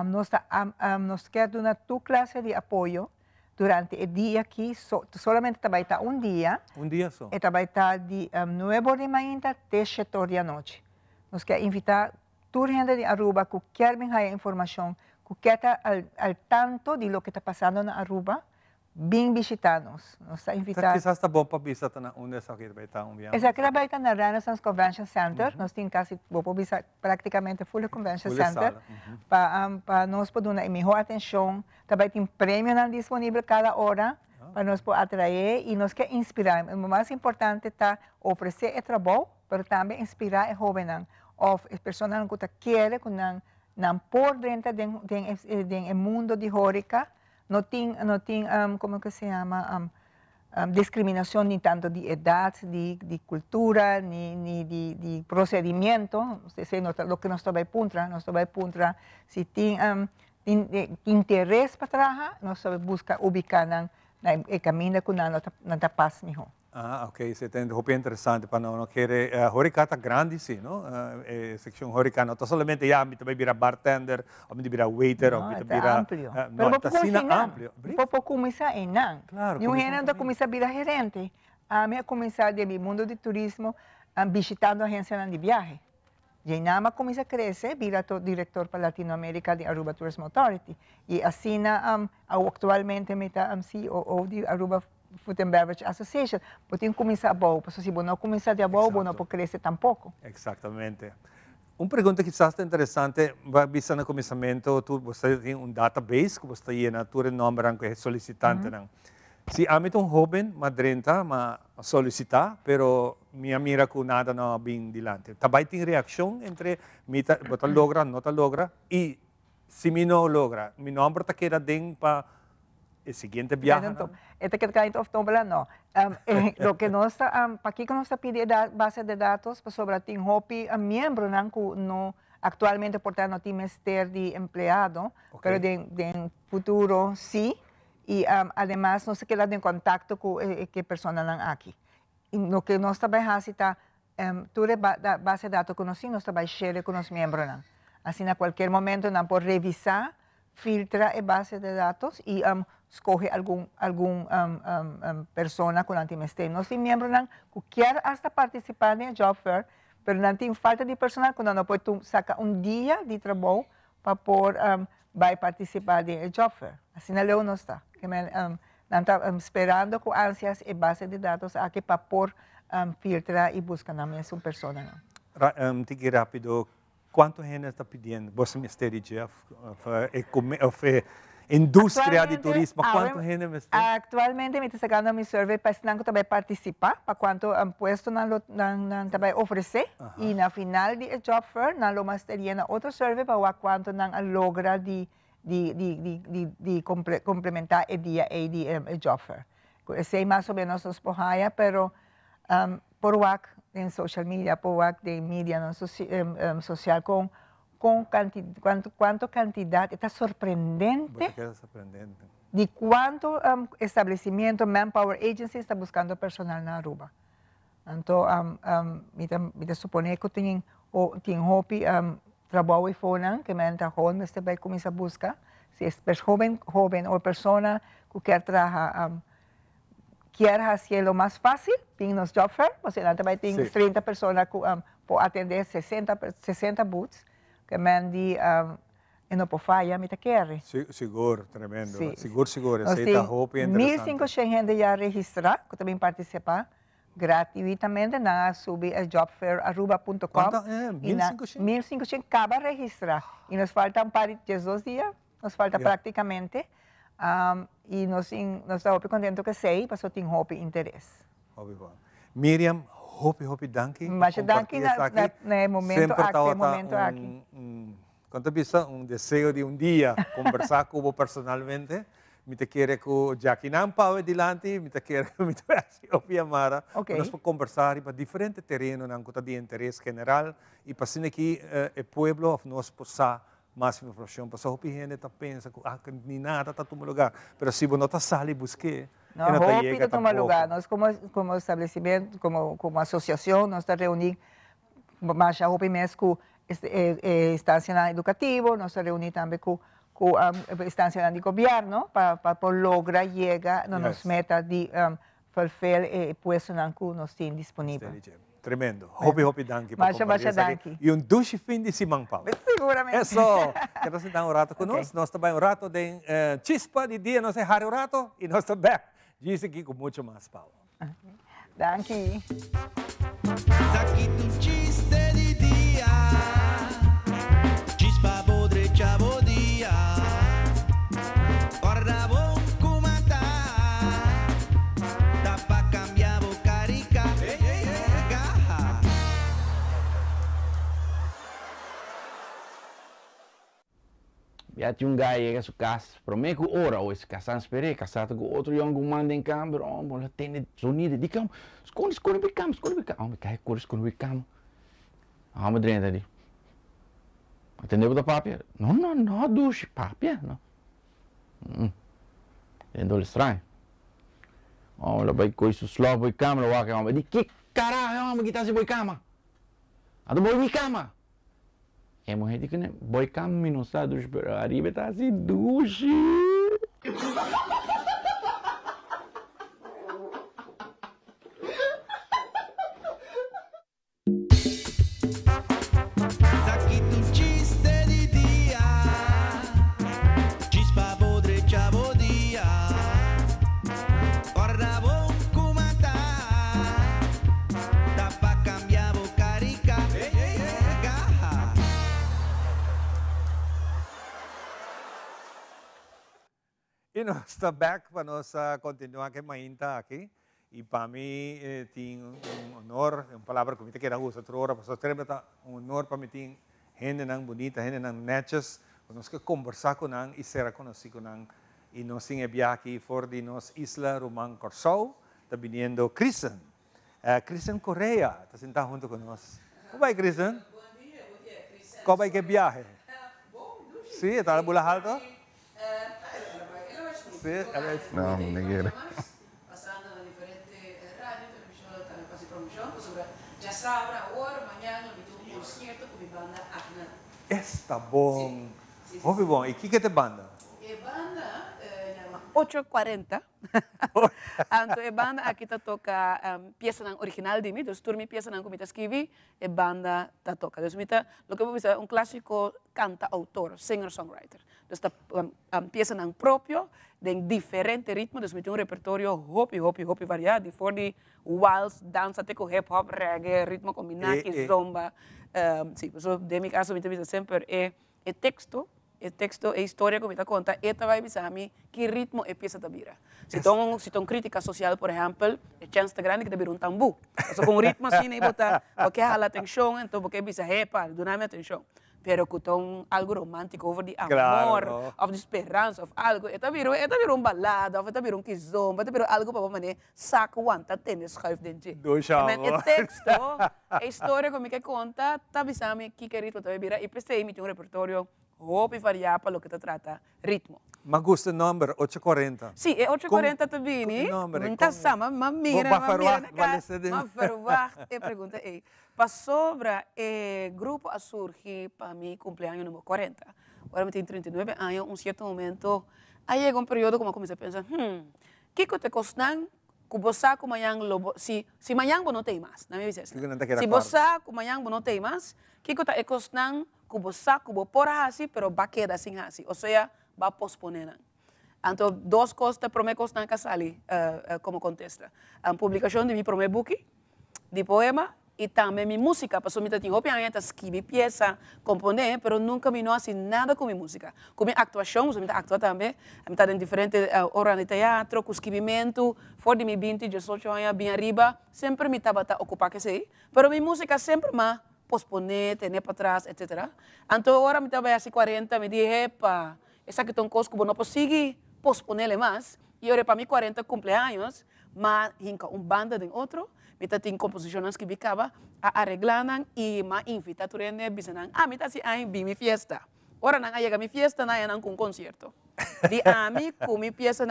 Nós queremos dar tua classe de apoio durante o dia aqui, solamente trabalhar um dia. Um dia só? E trabalhar de 9 da manhã até 7 da noite. Nós queremos invitar toda a gente de Aruba que quer ver informação, que quer estar ao tanto de lo que está passando na Aruba, bem visitar-nos. Nós estamos invitando. Quizás está bom para visitar onde essa aqui vai estar Essa aqui vai estar na Renaissance Convention Center. Nós temos quase, praticamente full Convention Center. Para nós poder dar melhor atenção. Também tem prêmio disponível cada hora para nós poder atrair e nós queremos inspirar. O mais importante está oferecer o trabalho, mas também inspirar os jovens. Ou as pessoas que querem, que não por dentro do mundo de Hórica, não tem como que se chama, discriminação nem tanto de idade, de cultura, nem de procedimento. O que nós estamos contra, se tem interesse para trabalhar, nós buscamos ubicar no caminho que não está paz melhor. Ok. Isso é muito interessante para não querer. Hórica está grande, sim, não? Seção Hórica não está somente me também vira bartender, ou me vira waiter, ou me vira. Amplo. Não, está assim amplo. Para começar em não. Claro. E um gerente começa a virar gerente. A minha começar de mundo de turismo, visitando a agência de viagem. E nada começa a crescer, vira diretor para Latinoamérica de Aruba Tourism Authority. E assim, atualmente, me está CEO de Aruba Food and Beverage Association, porque tem que começar a boa, porque se não começar a boa, não pode crescer tampouco. Exatamente. Uma pergunta que está interessante, vista no começamento, você tem database que você llena todo o nome que é solicitante. Se há um jovem, madrenta, solicitar, pero minha mira que nada não bem dilante. Também tem reação entre você logra, não logra, e se me não logra, meu nome está queda dentro para o seguinte viaje. Este que está en no. Lo que nos está, aquí que nos está pidiendo base de datos, pues sobre ti hopi miembro no actualmente portanto no tiene estar de empleado, pero de futuro sí, y además no se queda en contacto con que personas aquí. Y lo que nos está haciendo toda base de datos que nos está share con los miembros. Así en cualquier momento nos puede revisar, filtra a base de datos y escoge alguna persona con antimestre. No soy miembro que quiere hasta participar en el job fair, pero no tiene falta de personal que no puede sacar un día de trabajo para poder vai participar do Job Fair. Assim, não não está. Que está esperando com ânsias e base de dados aqui para pôr filtrar e buscar na mesma pessoa. Tiki rápido, quanto gente está pedindo? Você me está dizendo, indústria de turismo, quanto gente me está? Atualmente, me está sacando meu survey para que também participar, para quanto puesto também oferecer. E na final do Job Fair, nós vamos ter outro survey para quanto nós logra de complementar o dia de Job Fair. Sei mais ou menos os porraia, pero por WAC em social media, por WAC de mídia social com quanto quantidade, está surpreendente de quanto estabelecimento, Manpower Agency está buscando personal na Aruba. Então, me supõe que tem hopi trabalho e fona, que me está joven, me vai começar a buscar. Se é joven ou pessoa que quer trabalhar, quer fazer o mais fácil, tem nos Job Fair, você também tem 30 pessoas que podem atender 60 booths, que me não pode falhar, me quer. Seguro, tremendo. Sí. Seguro. Aceita roupa e interessante. 1.500 gente já registraram, que também participar gratuitamente na jobfairaruba.com. 1.500 acaba de registrar. E nos faltam para 12 dias, nos falta praticamente. E nós estamos contentes que sei, porque tem hope interesse. Miriam, hope danke. Mas danke no momento aqui. Quando vista desejo de dia conversar com você personalmente, me te quer que Jackie Nampau adelante, me te quer me te Mara, nós podemos conversar para diferentes terrenos, de interesse general e para assim aqui o povo nós possa mais informação, para só gente está pensa que nem nada está tomando lugar, mas se você não está sali busque, não está tomando lugar. Nós como estabelecimento, como associação, nós está reunindo mais a roupa mesmo com estacional educativo, nós está reunindo também com estacional de governo para lograr chegar nas metas de fulfill e puesto que nós temos disponível. Tremendo. Hope danke. Danke. E douche fim de semana, Paulo. Seguramente. Isso. Quero sentar rato conosco. Nós também rato de chispa de dia, nós é raro rato e nós estamos back. Diz aqui com muito mais, Paulo. Danke. Aqui tu chiste de dia, chispa podre chavo dia, guarda bom comata, dá pra cambiar bocarica, garra. Já tinha guy que su casa, pero me ku ora hoje casan espere, casado com outro young man em câmera, ela tem sonido de cam, esconde bicam, me cai esconde bicam. Me drena ali. Atendeu da papia? Não, duche, papia, não. Entendeu estranho? Ela vai com isso slow boy câmera, vai que de que caralho, me quitar se boy cama. A do boy mi cama. É mulher que né, boy cama não sabe dos arriba tá assim duche. Aqui tu chiste de dia, chispa podre chavo dia, guarda bom comata, dá pra cambiar bocarica, garra. E nós estamos back para nós continuar com a aqui. E para mim, tem honor, uma palavra que eu quero usar outra hora, para nós honor para mim, tem gente bonita, gente netas, para nós conversar com eles e ser conhecidos com eles. E nós temos aqui fora de nossa isla Román Corsou, está vindo Christian. Christian Correa, está sentado junto com nós. Como vai, Christian? Bom dia, Christian. Como vai que viaje? Sim, está en Bula Alto? Sí, a ver. No, me quiere. Passando na diferente rádio, televisão, também fazer promoção, sobre já sabe, agora, amanhã, eu tenho um concerto com minha banda Acna. Está bom. Muito bom. E o que é a banda? A banda, 8:40. Anto e banda aqui tá toca peça original de mim, dus turmi peça que me escrevi, e banda tá toca. Dus mita, lo que vou dizer, clássico canta-autor, singer-songwriter. Dus tá peça próprio, de diferente ritmo, dus mita repertório hopi variado, for de waltz, dança, até com hip-hop, reggae, ritmo combinado, zomba. Sim, so, de mi caso, mita dice sempre, e texto, e história que me conta, esta vai avisar a mim que ritmo é peça da vira. Se tem crítica social, por exemplo, é chance grande que te vira um tambu. Então, com ritmo assim, nem botar, porque jala atenção, então porque avisa, epa, dá-me atenção. Pero que tem algo romântico, over de amor, of de esperança, of algo, esta vira balada, of esta vira kizomba, esta vira algo para mané, saco, wanta, tênis, schuif dentro. E texto, a história que me conta, tá avisando a mim que ritmo te vira, e pensei, me tem repertório, hopi variar para lo que te trata ritmo. Ma gusto il numero 840. Sì, è 840 tabini. Non cassama, ma mira, ma ferwacht e pergunta ei. Pa sobra e grupo a surgir para mi cumpleaños número 40. Ahora me tengo 39 años, un cierto momento, ahí llega un periodo como comencé a pensar, ¿qué te costan? Kubosa kumayang lobo, si mayang bono te mas, na mi dices. Si bosa kumayang bono te mas, ¿qué te costan? Kubosa kubo por hasi, pero va queda sin hasi, o sea, va a posponer. Entonces, dos cosas promé costan que sali como contesta. A publicación de mi promé buki, de poema, y también mi música, pasó mi tengo obviamente escribir pieza, componer, pero nunca me no hace nada con mi música. Con mi actuación, yo me actúa también, me en diferentes horas de teatro, con escribimiento, fuera de mi 20, 18 años, bien arriba, siempre me estaba ocupado que sí, pero mi música siempre más posponer, tener para atrás, etc. Entonces ahora me estaba hace 40, me dije, epa, esa que tengo cosas como no consigo posponerle más, y ahora para mi 40 cumpleaños, más un banda de otro, me tengo composiciones que bicaba, arreglan y más invita a tu rende, dicen, me está haciendo mi fiesta. Ahora no llega mi fiesta, no hay un concierto. De a mí, con mi pieza,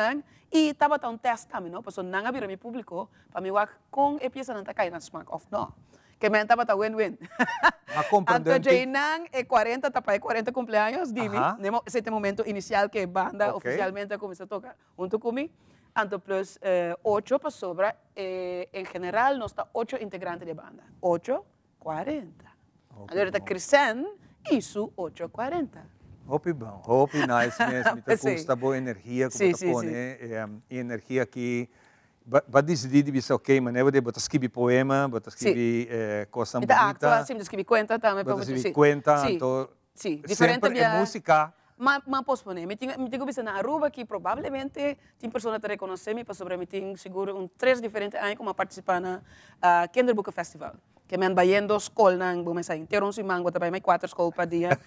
y estaba un test también, ¿no? Pues no había mi público, para mí, con la pieza no te cae en smack off, no. Que me estaba win-win. Entonces, Jainang, 40, tapa 40 cumpleaños, Dimi, ese momento inicial que banda oficialmente comenzó a tocar, junto conmigo. Entonces, 8 para sobra, en general, nos está 8 integrantes de banda. 8, 40. Ahora está crescendo e su 840. Hopi bom, hopi nice mesmo. Me gusta boa energia que você põe, e energia que vai decidir de ok, mas não é de escrever poema, botar escrever coisa bonita. Sim, escrever conta também. Botar escrever conta, então diferente é música. Mas posponer, me tenho visto na Aruba que provavelmente tem pessoas que reconhecem me para sobre me tenho seguro 3 diferentes anos como participar na Kinderboeken Festival. Que me han bayendo escola nang bumesa inteiro si mango também mais 4 escolas para dia.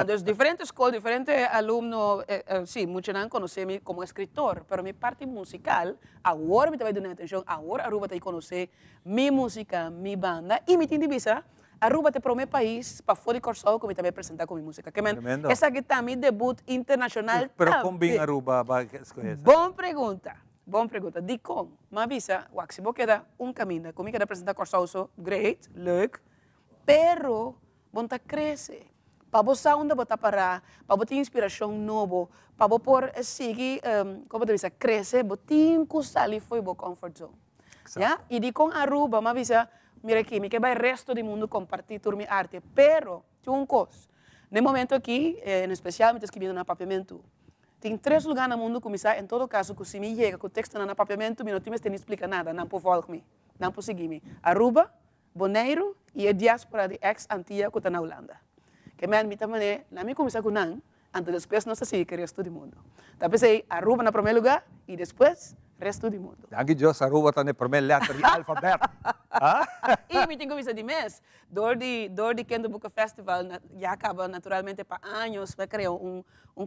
Dos diferentes escolas, diferentes alunos, sim, muitos não conhecem como escritor, pero minha parte musical, agora me também dando atenção, agora Aruba tem conhecer minha música, minha banda e me tem visa Aruba te promete país para fora de Corsol que me também apresentar com minha música. Que essa aqui está meu debut internacional. Pero com bem Aruba vai escolher. Boa pergunta. Boa pergunta. Di com, mas avisa, se você quer caminho, como quer apresentar Corsol, great, leuk, pero você cresce. Para você onde você parar, para você ter inspiração nova, para você por seguir, como você cresce, você tem que sair fora do comfort zone. Yeah? E di com Aruba, mas avisa, mira aqui, me que vai o resto do mundo compartir minha arte, pero tem coisa. No momento aqui, em especial, me estou escrevendo no papiamento. Tem 3 lugares no mundo, começar, em todo caso, que se me chega com o texto no papiamento, me não tem explicar nada, não pode voltar-me, não pode seguir-me. Aruba, Bonaire e a diáspora de ex-Antilha que está na Holanda. Que me também, na minha começar com não, antes depois não se sigue o resto do mundo. Então pensei, Aruba no primeiro lugar e depois resto do mundo. Danke Deus, Aruba está na primeira letra do alfabeto. E me tenho visto de mês, door de Kinderboeken Festival, já acaba naturalmente para anos, vai criar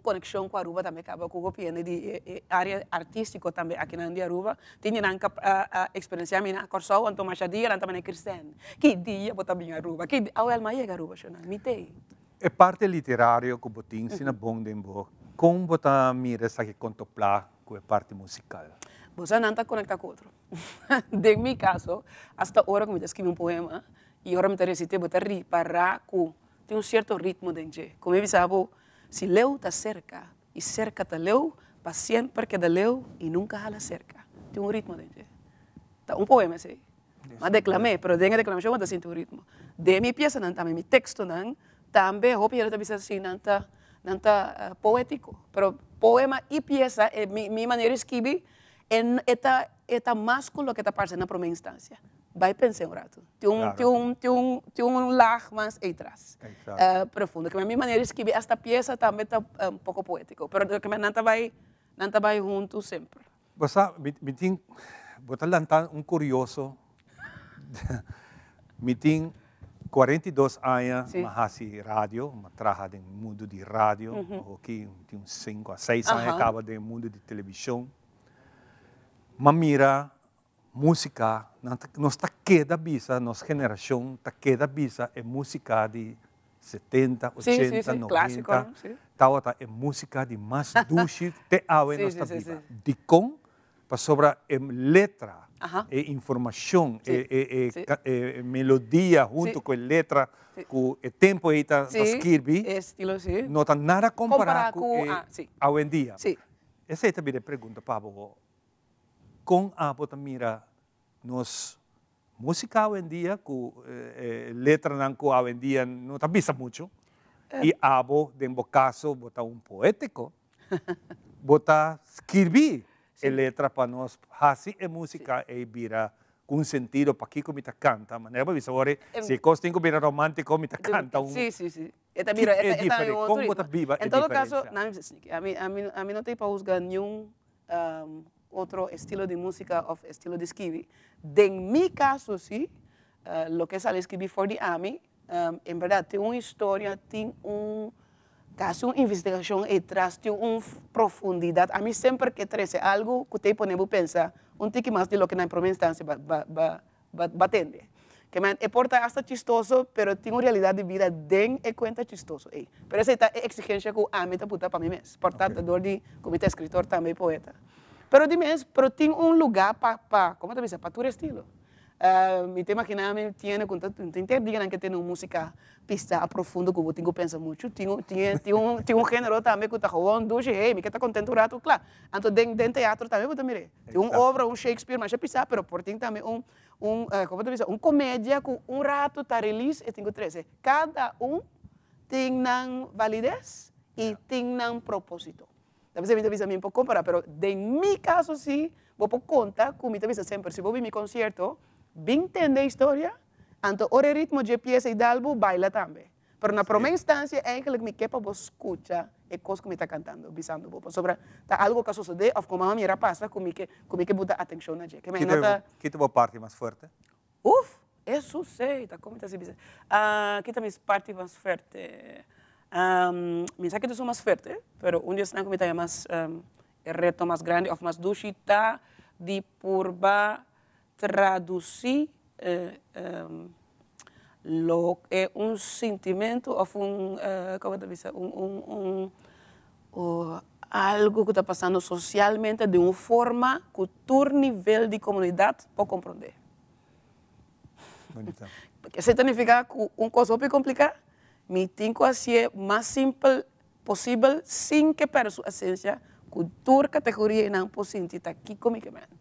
conexão com Aruba, também acaba com o piano de área artística também aqui na Aruba. Tinha a experiência minha na Corsol, então mais dia, também é cristã. Que dia botar bem Aruba, que dia, ao alma chega Aruba, me tem. É parte literária que você ensina bom de boa. Como você mira essa que contemplar com a parte musical? Você não está conectado com outro. De meu caso, hasta agora que me escrevi poema, e agora me recitei, vou reparar que tem certo ritmo dentro. Como eu sabe, se leu está cerca, e cerca está leu, para sempre queda leu, e nunca jala cerca. tem um ritmo dentro. Tá um poema sei. Mas declamei, pero dentro da declamação eu sinto o ritmo. De minha peça não também, meu texto não, também hope ele também assim não tá poético, pero poema e peça, minha maneira de escrever é mais que o que está passando na primeira instância. Vai pensar um rato. Tem um lar mais atrás, profundo. Que a minha maneira de escrever esta peça também está um pouco poético, pero que não vai junto sempre. Você me tem lançar curioso. Me tem 42 anos, mas rádio, mas trabalho no mundo de rádio, aqui tem 5 a 6 anos, acaba no mundo de televisão. Mas mira, música, nós está queda bisa, nossa geração está queda bisa, é música de 70, 80, 90, tá é música de mais duche, te ave nossa vida. De com, para sobra letra, informação, melodia junto com a letra, com o tempo aí está escrever, não está nada comparado com hoje em dia. Essa é também a pergunta para você. Com a mira nos música hoje em dia, com letra não com hoje em dia não está bisa muito. E abo, no caso, bota poético, bota escrever a letra para nós, assim é música e vira com sentido para que comita canta, mas não é para agora se costa que vira romântico comita canta Sim. É diferente, como bota viva em todo caso, a mim não tem para juzgar nenhum outro estilo de música ou estilo de escrever. En mi caso, sí, lo que sale escrever for the Army, en verdad, tem uma história, tem caso uma investigação atrás, tem uma profundidade. A mim sempre que traz algo que te ponemos a pensar, tique mais de lo que na primeira instância va atender. Que man, porta hasta chistoso, pero tem uma realidade de vida den e conta chistoso. Pero essa é a exigência que a mim está puta para mim mesmo. Portanto, de como escritor também poeta. Pero tem lugar para, como te dice, para tu estilo. Me te imaginar, me tiene que tem uma música pista profunda que eu tenho que pensar muito. Tem género também que está jogando, duche, me que está contento rato, claro. Então, dentro teatro também, você mire. Tem uma obra, Shakespeare, mas é pista, pero tem também como te dice, comédia com rato está release e tem que trazer. Cada tem validez e tem propósito. Talvez a mim pouco comparar, pero em meu caso sim, vou por conta, como me avisa sempre, se vou ver meu concerto, bem entender a história, então o ritmo de pieza e de álbum baila também. Pero na primeira instância, é que me quepa vou escutar a coisa que me está cantando, visando vou sobre algo que sucede, ou como a minha passa, como que botar atenção na gente. Que tua parte mais forte? Isso sei, tá como está se dizendo. Que também parte mais forte. Mensaje que são mais forte, pero dia está como está mais reto mais grande, ou mais duchita de purba traduzir lo é sentimento ou como te diz, algo que está passando socialmente de uma forma que o nível de comunidade pode compreender. Bonito. Porque isso significa que coisa bem complicada, me tem que ser mais simples possível, sem que perca sua essência, cultura, categoria não possa sentir aqui comigo mesmo.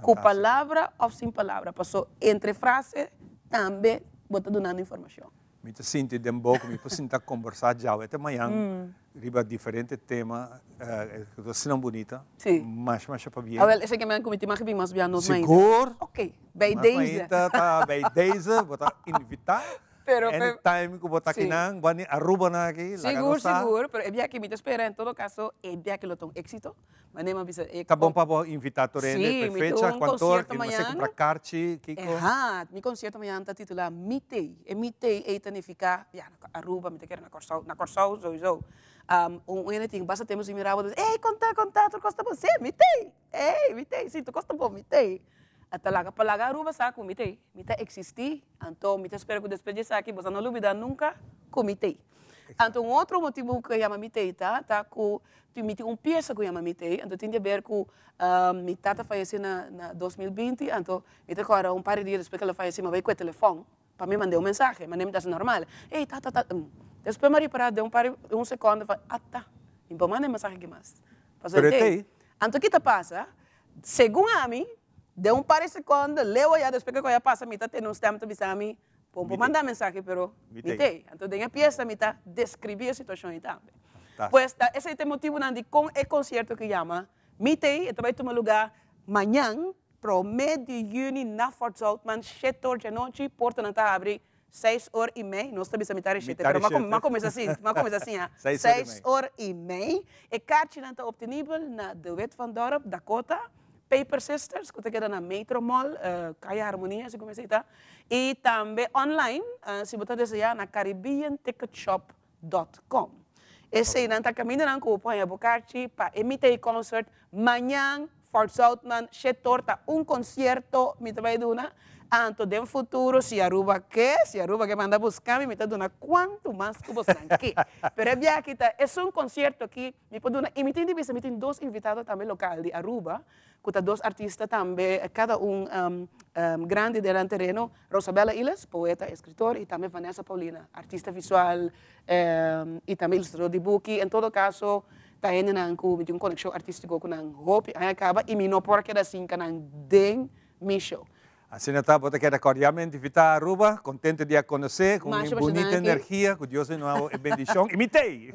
Com palavra ou sem palavra, passou entre frases também bota dando informação. Me sinto de boca, me sinto conversar já até amanhã, riba diferente tema, que é bonita, mas para ver. Agora esse que me cometi mais bem mais bem nos mais. Seguro. Ok, bem desde. Tá bem desde, bota invitar. Pero anytime que botar aqui não, vai Aruba na aqui. Seguro, pero é bem que me espera em todo caso, é bem que lo tem êxito. Mas nem mais tá bom para invitar a gente, fecha, quanto, que você compra carte, Kiko. Mi concerto amanhã está titulado Mitei. E Mitei é tanificar, Aruba, me te quer na Corsau, sowieso. Anything, basta temos mirado, ei, contato, tu costa você, Mitei. Ei, Mitei, sim, tu costa bom, Mitei. Talaga palaga Aruba sa comitê, mita existir, então mita espero que despedir aqui, você não duvida nunca comitê. Então outro motivo que chama mitê tá com tem peça que chama mitê, então tem a ver com minha tata faleceu na 2020, então mita agora par de dias depois que ela faleceu, me veio com o telefone para me mandar mensagem, mas nem tá normal. Ei, tata, depois Maria para de um segundo, tá, então manda mensagem que mais. Então o que passa? según a mim, de um par de segundos, leo já, depois que eu passo, me tem um tempo de avisar me, vou mandar mensagem, pero me tem. Então, tem a peça, me tá descrever a situação e também. Pues, esse é o motivo de com o concerto que chama Me tem, vai tomar lugar amanhã, pro mês de junho, na Fort Zoutman, 7 horas da noite, porta não está abre 6h30, nós estamos a mitad 7, pero mas começa assim, 6h30. E kaartje não está obtenível na De Wet van Dorp, Dakota, Paper Sisters, que queda na Metro Mall, Calle Harmonia, se começa a e também online, se você desejar, na caribbeanticketshop.com. Esse não está caminhando com o põe a bocarchi para emitir concert amanhã, Fort Zoutman, 7 horas, concerto, me vai dar anto de futuro, se Aruba que manda buscar, me está dando quanto mais que você aqui. Pero é que é concerto aqui, me pode dar, e me tem dois invitados também local de Aruba, que tá dois artistas também, cada grande del terreno, Rosabella Iles, poeta, escritor, e também Vanessa Paulina, artista visual, e também ilustrador de book. Em todo caso, tá indo na uma conexão artística com a Hope, aí acaba, e me não pode quedar assim, que não tem show. Assim está, você quer cordialmente invitar a Aruba, contente de a conhecer, com bonita energia, que Deus nos bendição. E mitei,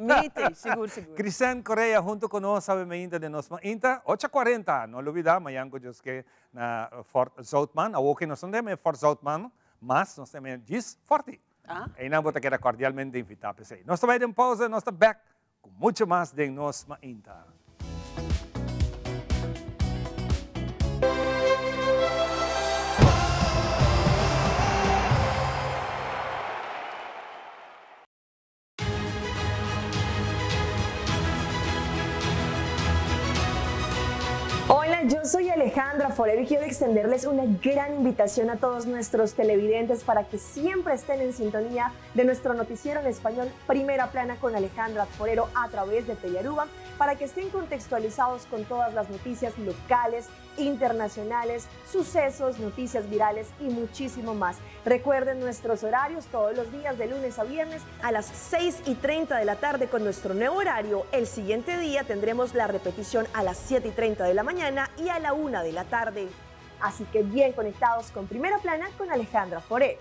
seguro. Cristian Correa, junto com nós, sabe ainda de nós, 8h40, não olvidar, amanhã com Deus que na Fort Zoutman, a que nós não temos Fort Zoutman, mas nós temos 10:40. E não você quer cordialmente invitar, pensei. Nós também em pausa, nós estamos back com muito mais de nós, ainda. Hola, yo soy Alejandra Forero y quiero extenderles una gran invitación a todos nuestros televidentes para que siempre estén en sintonía de nuestro noticiero en español Primera Plana con Alejandra Forero a través de Telearuba, para que estén contextualizados con todas las noticias locales, internacionales, sucesos, noticias virales y muchísimo más. Recuerden nuestros horarios todos los días de lunes a viernes a las 6:30 de la tarde con nuestro nuevo horario. El siguiente día tendremos la repetición a las 7:30 de la mañana y a la 1 de la tarde. Así que bien conectados con Primera Plana con Alejandra Forero.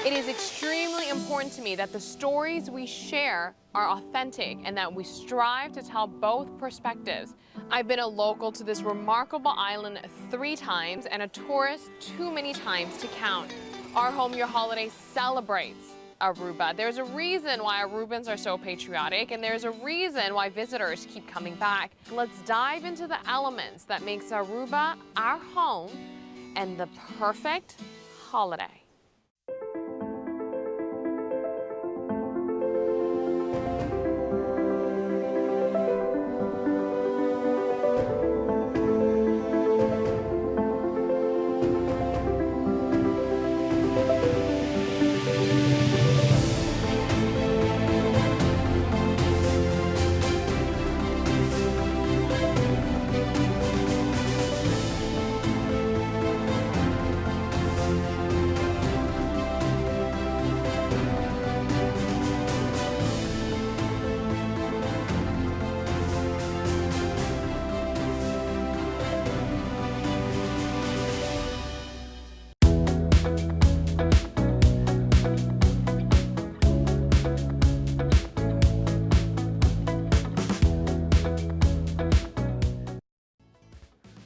It is extremely important to me that the stories we share are authentic and that we strive to tell both perspectives. I've been a local to this remarkable island 3 times and a tourist too many times to count. Our Home Your Holiday celebrates Aruba. There's a reason why Arubans are so patriotic, and there's a reason why visitors keep coming back. Let's dive into the elements that makes Aruba our home and the perfect holiday.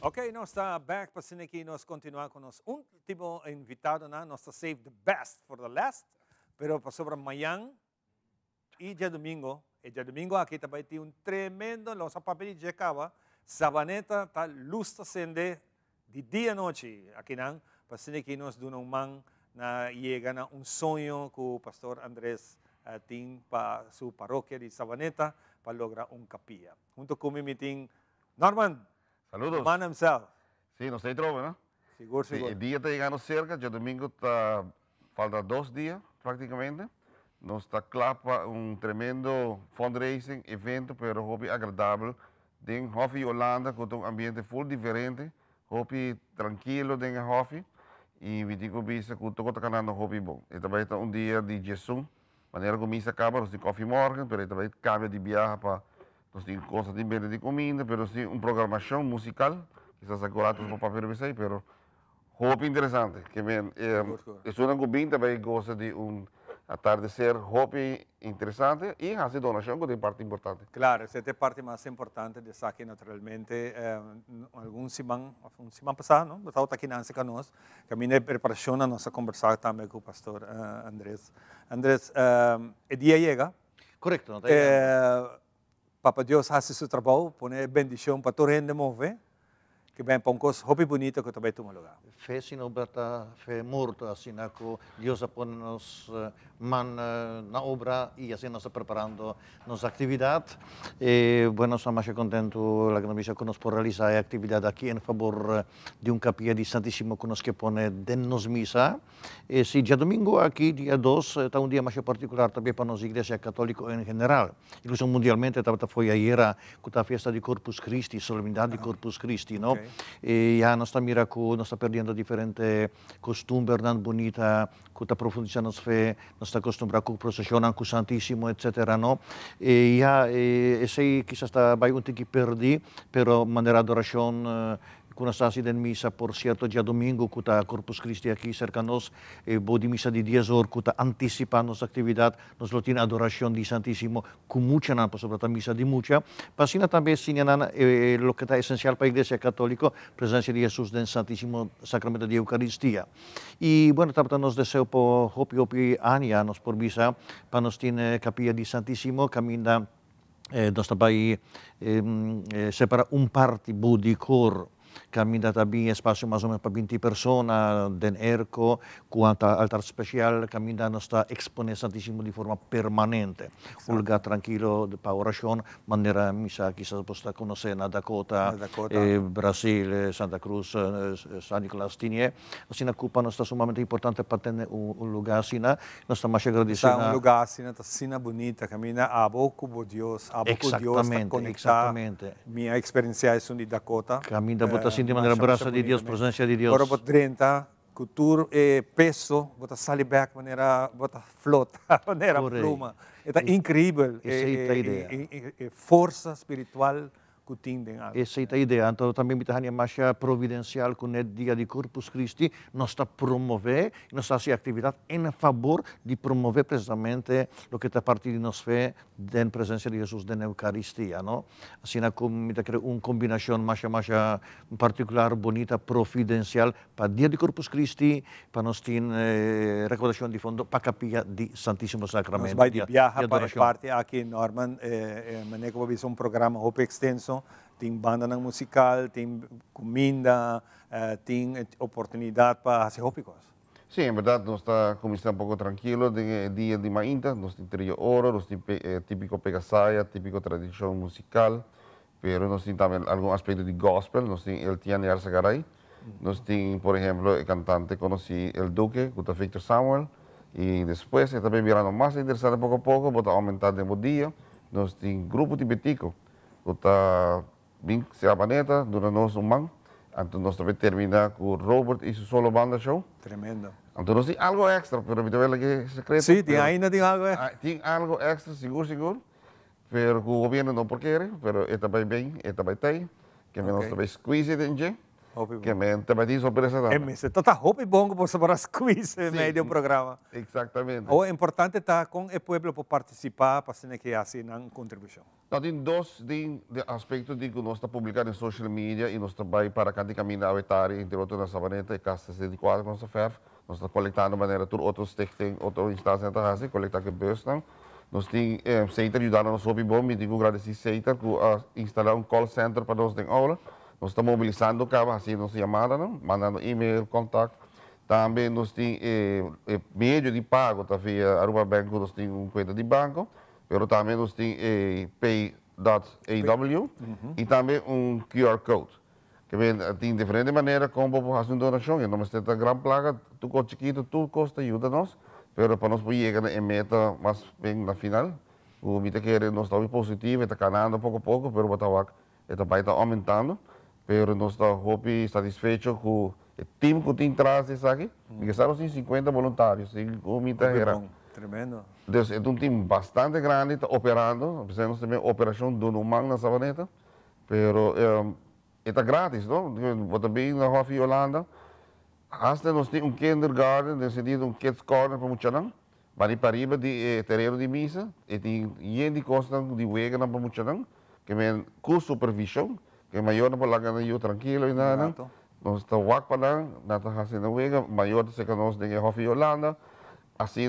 Ok, nós estamos back para aqui nós continuar com nosso último invitado, nós save the best for the last, pero para sobre amanhã e dia domingo aqui também tem tremendo, nossa papel de acaba, Sabaneta está luz acende de dia e noite aqui não, para aqui nós damos man na chega na sonho que o pastor Andrés tem para sua paróquia de Sabaneta para lograr capilla. Junto com o meeting Norman. Saludos. Man himself. Sí, nos está trove, ¿no? Seguro. El día está llegando cerca, ya domingo está, falta 2 días prácticamente. Nos está clapa un tremendo fundraising evento, pero hobby agradable. Den Hoffi Holanda con un ambiente full diferente, hobby tranquilo den Hoffi. Y vi digo bisa con todo ganando hobby bon. Esta vai estar un día de Jesús Wanneer de misa acaba, nós temos koffie morgen, pero também cambia de viagem para nós temos constantemente de comida, pero nós temos programação musical, quizás agora para papel de pero hoop interessante, que men é uma gobinha também gosta de atardecer hoop interessante e hace donação que é parte importante. Claro, essa é a parte mais importante de aqui naturalmente. Alguns semana passada, não? Eu estava aqui na Anse Canos, que a minha preparação na nossa conversa também com o pastor Andrés. Andrés, o dia chega. Correto. Papa Deus faz seu trabalho, põe bendição para todo mundo mover. Que bem para um coisa hopi bonito que também toma lugar. Fe sinobata, fe morto, assim que Deus põe nos man na obra e assim nós preparando nossa atividade. Bueno, estamos muito contentos la Igreja que nos por realizar a atividade aqui em favor de capilla de Santíssimo que nos que põe de nos misa. Sí, dia domingo aqui, dia 2, está dia mais particular também para nós Igreja Católica em geral. Incluso mundialmente, foi ayer a festa de Corpus Christi, solemnidade de Corpus Christi, não? Okay. E já nós está mirando, nós está perdendo diferentes costumes, não bonita, que está profundizando nossa fé, nós está acostumbrado com procissão, com o Santíssimo, etc. Não? E já, esse quizás está vai que perdi, pero maneira adoração com a estação de missa, por certo, dia domingo, que está Corpus Christi aqui cerca de nós, boa de missa de 10 horas, que está antecipando nossa atividade, nós temos adoração de Santíssimo, com muita, não, sobre a missa de muita. Passina também, o que está essencial para a Igreja Católica, a presença de Jesus no Santíssimo Sacramento de Eucaristia. E, bueno, também nós desejamos por hopi ania, nós por missa, para nós ter capilla de Santíssimo, caminha, nós também separa parte de cor. Caminha também espaço mais ou menos para 20 pessoas, den ERCO, com altar especial, caminha não está expondo Santíssimo de forma permanente. Um lugar tranquilo para oração, maneira missa que você pode conhecer na Dakota, Brasil, Santa Cruz, San Nicolás Tinier. Assim, a culpa não está sumamente importante para ter lugar assim, nós estamos agradecidos. Está lugar assim, está assim bonita, caminha a boca com Deus, a boca com Deus, está conectado. Minha experiência é de Dakota. Caminha assim de maneira braça de Deus, presença de Deus. Agora bota 30, cultura e peso, bota saliback, maneira bota flota, maneira pluma. É incrível. Força espiritual que tem. Essa é a ideia. Então também me tem mais providencial com o dia de Corpus Christi, nós está promover, nós está fazendo atividade em favor de promover precisamente o que está partindo de nós fé da presença de Jesus na Eucaristia, não? Assim como me tem uma combinação mais particular, bonita, providencial para o dia de Corpus Christi, para nós ter recordação de fundo para a capilla de Santíssimo Sacramento. Nós vai de viajar para parte aqui em Norman, maneira como um programa muito extenso. Tem banda musical, tem comida, tem oportunidade para fazer coisas. Sim, em verdade, nós estamos começando um pouco tranquilo, de dia de mainta, nós temos 3 horas, nós temos típico pegasaia, típico tradição musical, pero nós temos também algum aspecto de gospel, nós temos El Tian Yarsagaray, nós temos, por exemplo, o cantante conheci El Duque, que é Victor Samuel, e depois, também virando mais interessante pouco a pouco, vamos aumentar de dia, nós temos grupo tibetico, que está bem se abaneta, durante nós ano. Então nós também terminamos com o Robert e seu solo banda show. Tremendo. Então nós temos algo extra, pero me deve que secreto. Sim, ainda tem algo extra. Tem algo extra, seguro. Pero o governo não quer, pero é também bem, é também tem. Que nós também squeeze dentro. Que também tem surpresa também. Você está hopi bom para squeeze no meio do programa. Exatamente. O importante está com o povo para participar, para que assim uma contribuição. Nós temos dois aspectos que nós estamos publicando em social media e nós trabalhamos para cada caminho da Avetari, entre outros na Sabaneta e Casa 64, nós estamos coletando de maneira que outros stichting, outras instâncias na casa, coletar que bostam. Nós temos Seita ajudando nos hobby bom, e digo agradecer Seita que instalar call center para nós em aula. Nós estamos mobilizando cada assim nossa chamada, mandando e-mail, contato. Também nós temos meio de pago, tá via Aruba Banco, nós temos conta de banco, mas também nós temos pay.aw e também QR Code. Que tem diferentes maneiras como fazer uma donação. Não é uma grande placa, tudo chiquito, tudo custa ajuda-nos, mas para nós chegar na meta mais bem na final, o mita que nós estamos positivo, está ganhando pouco a pouco, mas está aumentando. Pero nós estamos satisfeitos com o time que tem atrás disso aqui, porque estamos em 50 voluntários, o mita era. Tremendo. Dus é um time bastante grande, está operando. Fizemos também operação do Numang na Savaneta. Pero está grátis, não? Wat também na Hof Holanda. Hasta nós temos kindergarten, no sentido kids corner para muitos não. Mas para riba de terreno de missa, e tem gente costa de wega na para muitos não, que men com supervisão, que maior na para lá eu tranquilo e nada. Nós está wak para lá, nada fazendo wega, maior se que nós tem Hof Holanda. Assim,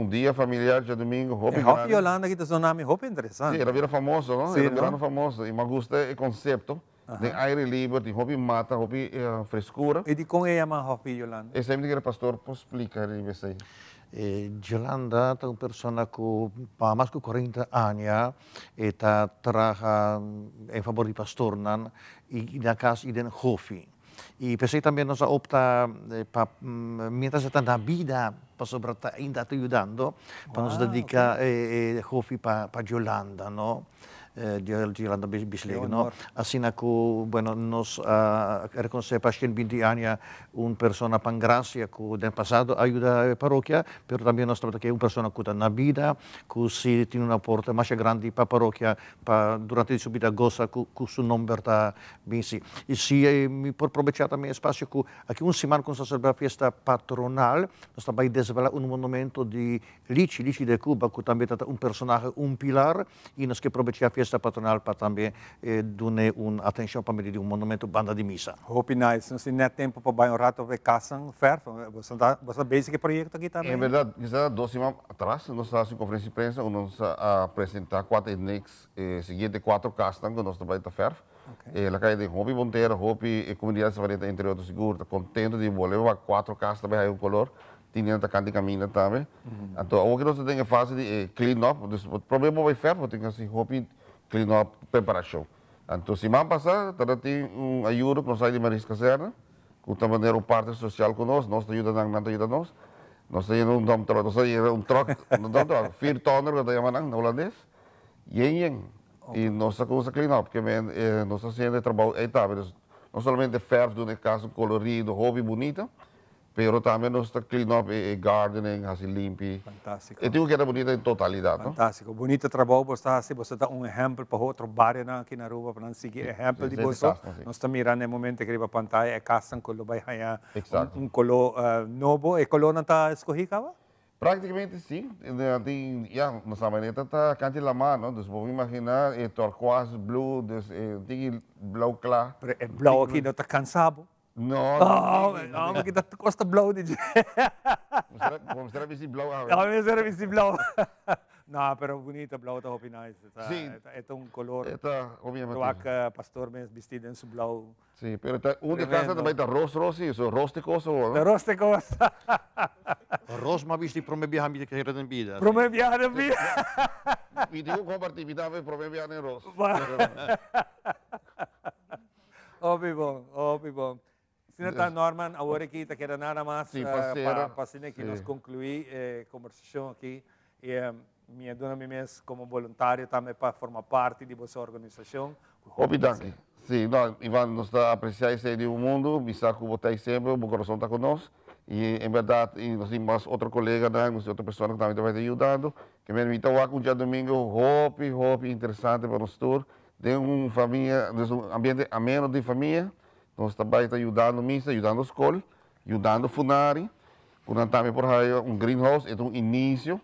dia familiar, dia domingo, Hof Holanda que é um nome Hof interessante. Sim, era vira famoso, não? Sim, era virando famoso. E me gusta o conceito. De aire livre, de hobby mata, hobby frescura. E de como é a Hof Holanda? E sempre que o pastor pode explicar isso aí. Yolanda é uma pessoa com mais de 40 anos e trabalha em favor do pastor e na casa de Hofi. E pensei também nós opta mientras está na vida, pastor está ainda ajudando, para nos dedicar Hofi para Yolanda, não? Yolanda Bisleg, no? Assim como, bueno, nós reconhecemos que 20 anos uma pessoa para graça que no passado ajuda a paróquia, mas também nós temos que uma pessoa que está na vida, que se tem uma porta mais grande para a paróquia, durante a sua vida goza que o seu nome está bem. E se me por aproveitar também o espaço que aqui semana quando se celebra a festa patronal, nós também desenvolvemos monumento de Lichi de Cuba, que também é personagem, pilar, e nós que aproveitar a festa patronal para também dar uma atenção para medir monumento banda de missa. Hope nice. Nós temos tempo para um rato ver casa fer. Você basic projeto aqui também. É verdade. Já 2 semanas atrás nós estávamos em conferência de prensa, nós apresentar 4 etnics, seguinte 4 casas que nós trabalhamos a fer. Ela cai de Hopi Monteiro, Hopi comunidade savareta entre outros seguro, está contente de voltar 4 casas também aí um color. Tinha que cantar caminho também. Então, o que nós temos que fazer é clean up. O problema vai fer, porque assim Hopi clean up preparação. Então, semana passada, tem ajuda que nós saímos de Marisca Serra, que está mandando parte social conosco, nós ajuda nós. Nós temos um dump truck, nós temos um truck, 4 tonner, que chamamos na holandês, e nós estamos a clean up, porque nós estamos fazendo trabalho, não somente ferro, de uma casa colorido, hobby bonita, pero também nós estamos clean up e gardening, assim limpo. Fantástico. E tem que era bonita em totalidade. Fantástico. Bonito trabalho, você dá exemplo para outro bairro aqui na rua, para seguir exemplo de você. Nós estamos mirando no momento que a pantalla é casa com o bairro color novo. E color não está escorrido? Praticamente sim. Na Savaneta está cante la mano, então vamos imaginar turquoise, blue, tem blue claro. É blue aqui não está cansado. Não, mas kita costa blow de. Vamos ter visto blow. Vamos ter visto blow. Não, pero bonita blow está hopi nice. Sim. É um color. Obviamente. Tuaca pastor mesmo vestido em su blow. Sim, pero uma casa também está rosto, isso rústicoso. Rústicoso. Roos maar wist die promebiahan met de heren en bieden. Promebiahan en bieden. E digo compartilhar promebiahan en roos. Óbvio bom. Senhor Norman, agora aqui está querendo nada mais para que nós concluir a conversação aqui. E minha dona Mimes como voluntário também para formar parte de vossa organização. Obrigado. Sim, Ivan, nós estamos apreciando esse do mundo, bisa que você sempre, o coração está conosco. E, em verdade, nós temos outro colega, nós outra pessoa que também vai te ajudando, que me invita a um dia domingo, hobby interessante para nós todos. Tem uma família, um ambiente ameno de família. Nós também estamos ajudando missa, ajudando a escola, ajudando a funari. Quando também por aí greenhouse, é um início.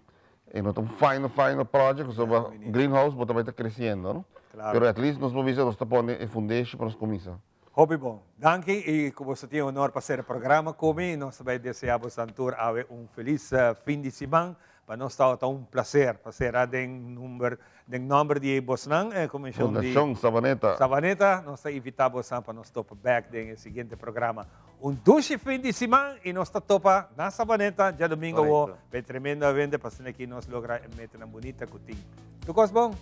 É um final project, sobre o greenhouse, também está crescendo, não? Claro. Mas, at least, nós vamos pondo a foundation para nós começar. Hobby bom. Danke e como você tem o honor para ser o programa comigo, nós também desejamos a feliz fim de semana. Para nós está um prazer fazer o número de Bosnan, comissão de Savaneta. Nós invitamos para nós topar back no seguinte programa. Duche fim de semana e nós topa na Savaneta, já domingo, é tremendo evento para que nós lograr meter uma bonita cutinha. Tu gosta bom?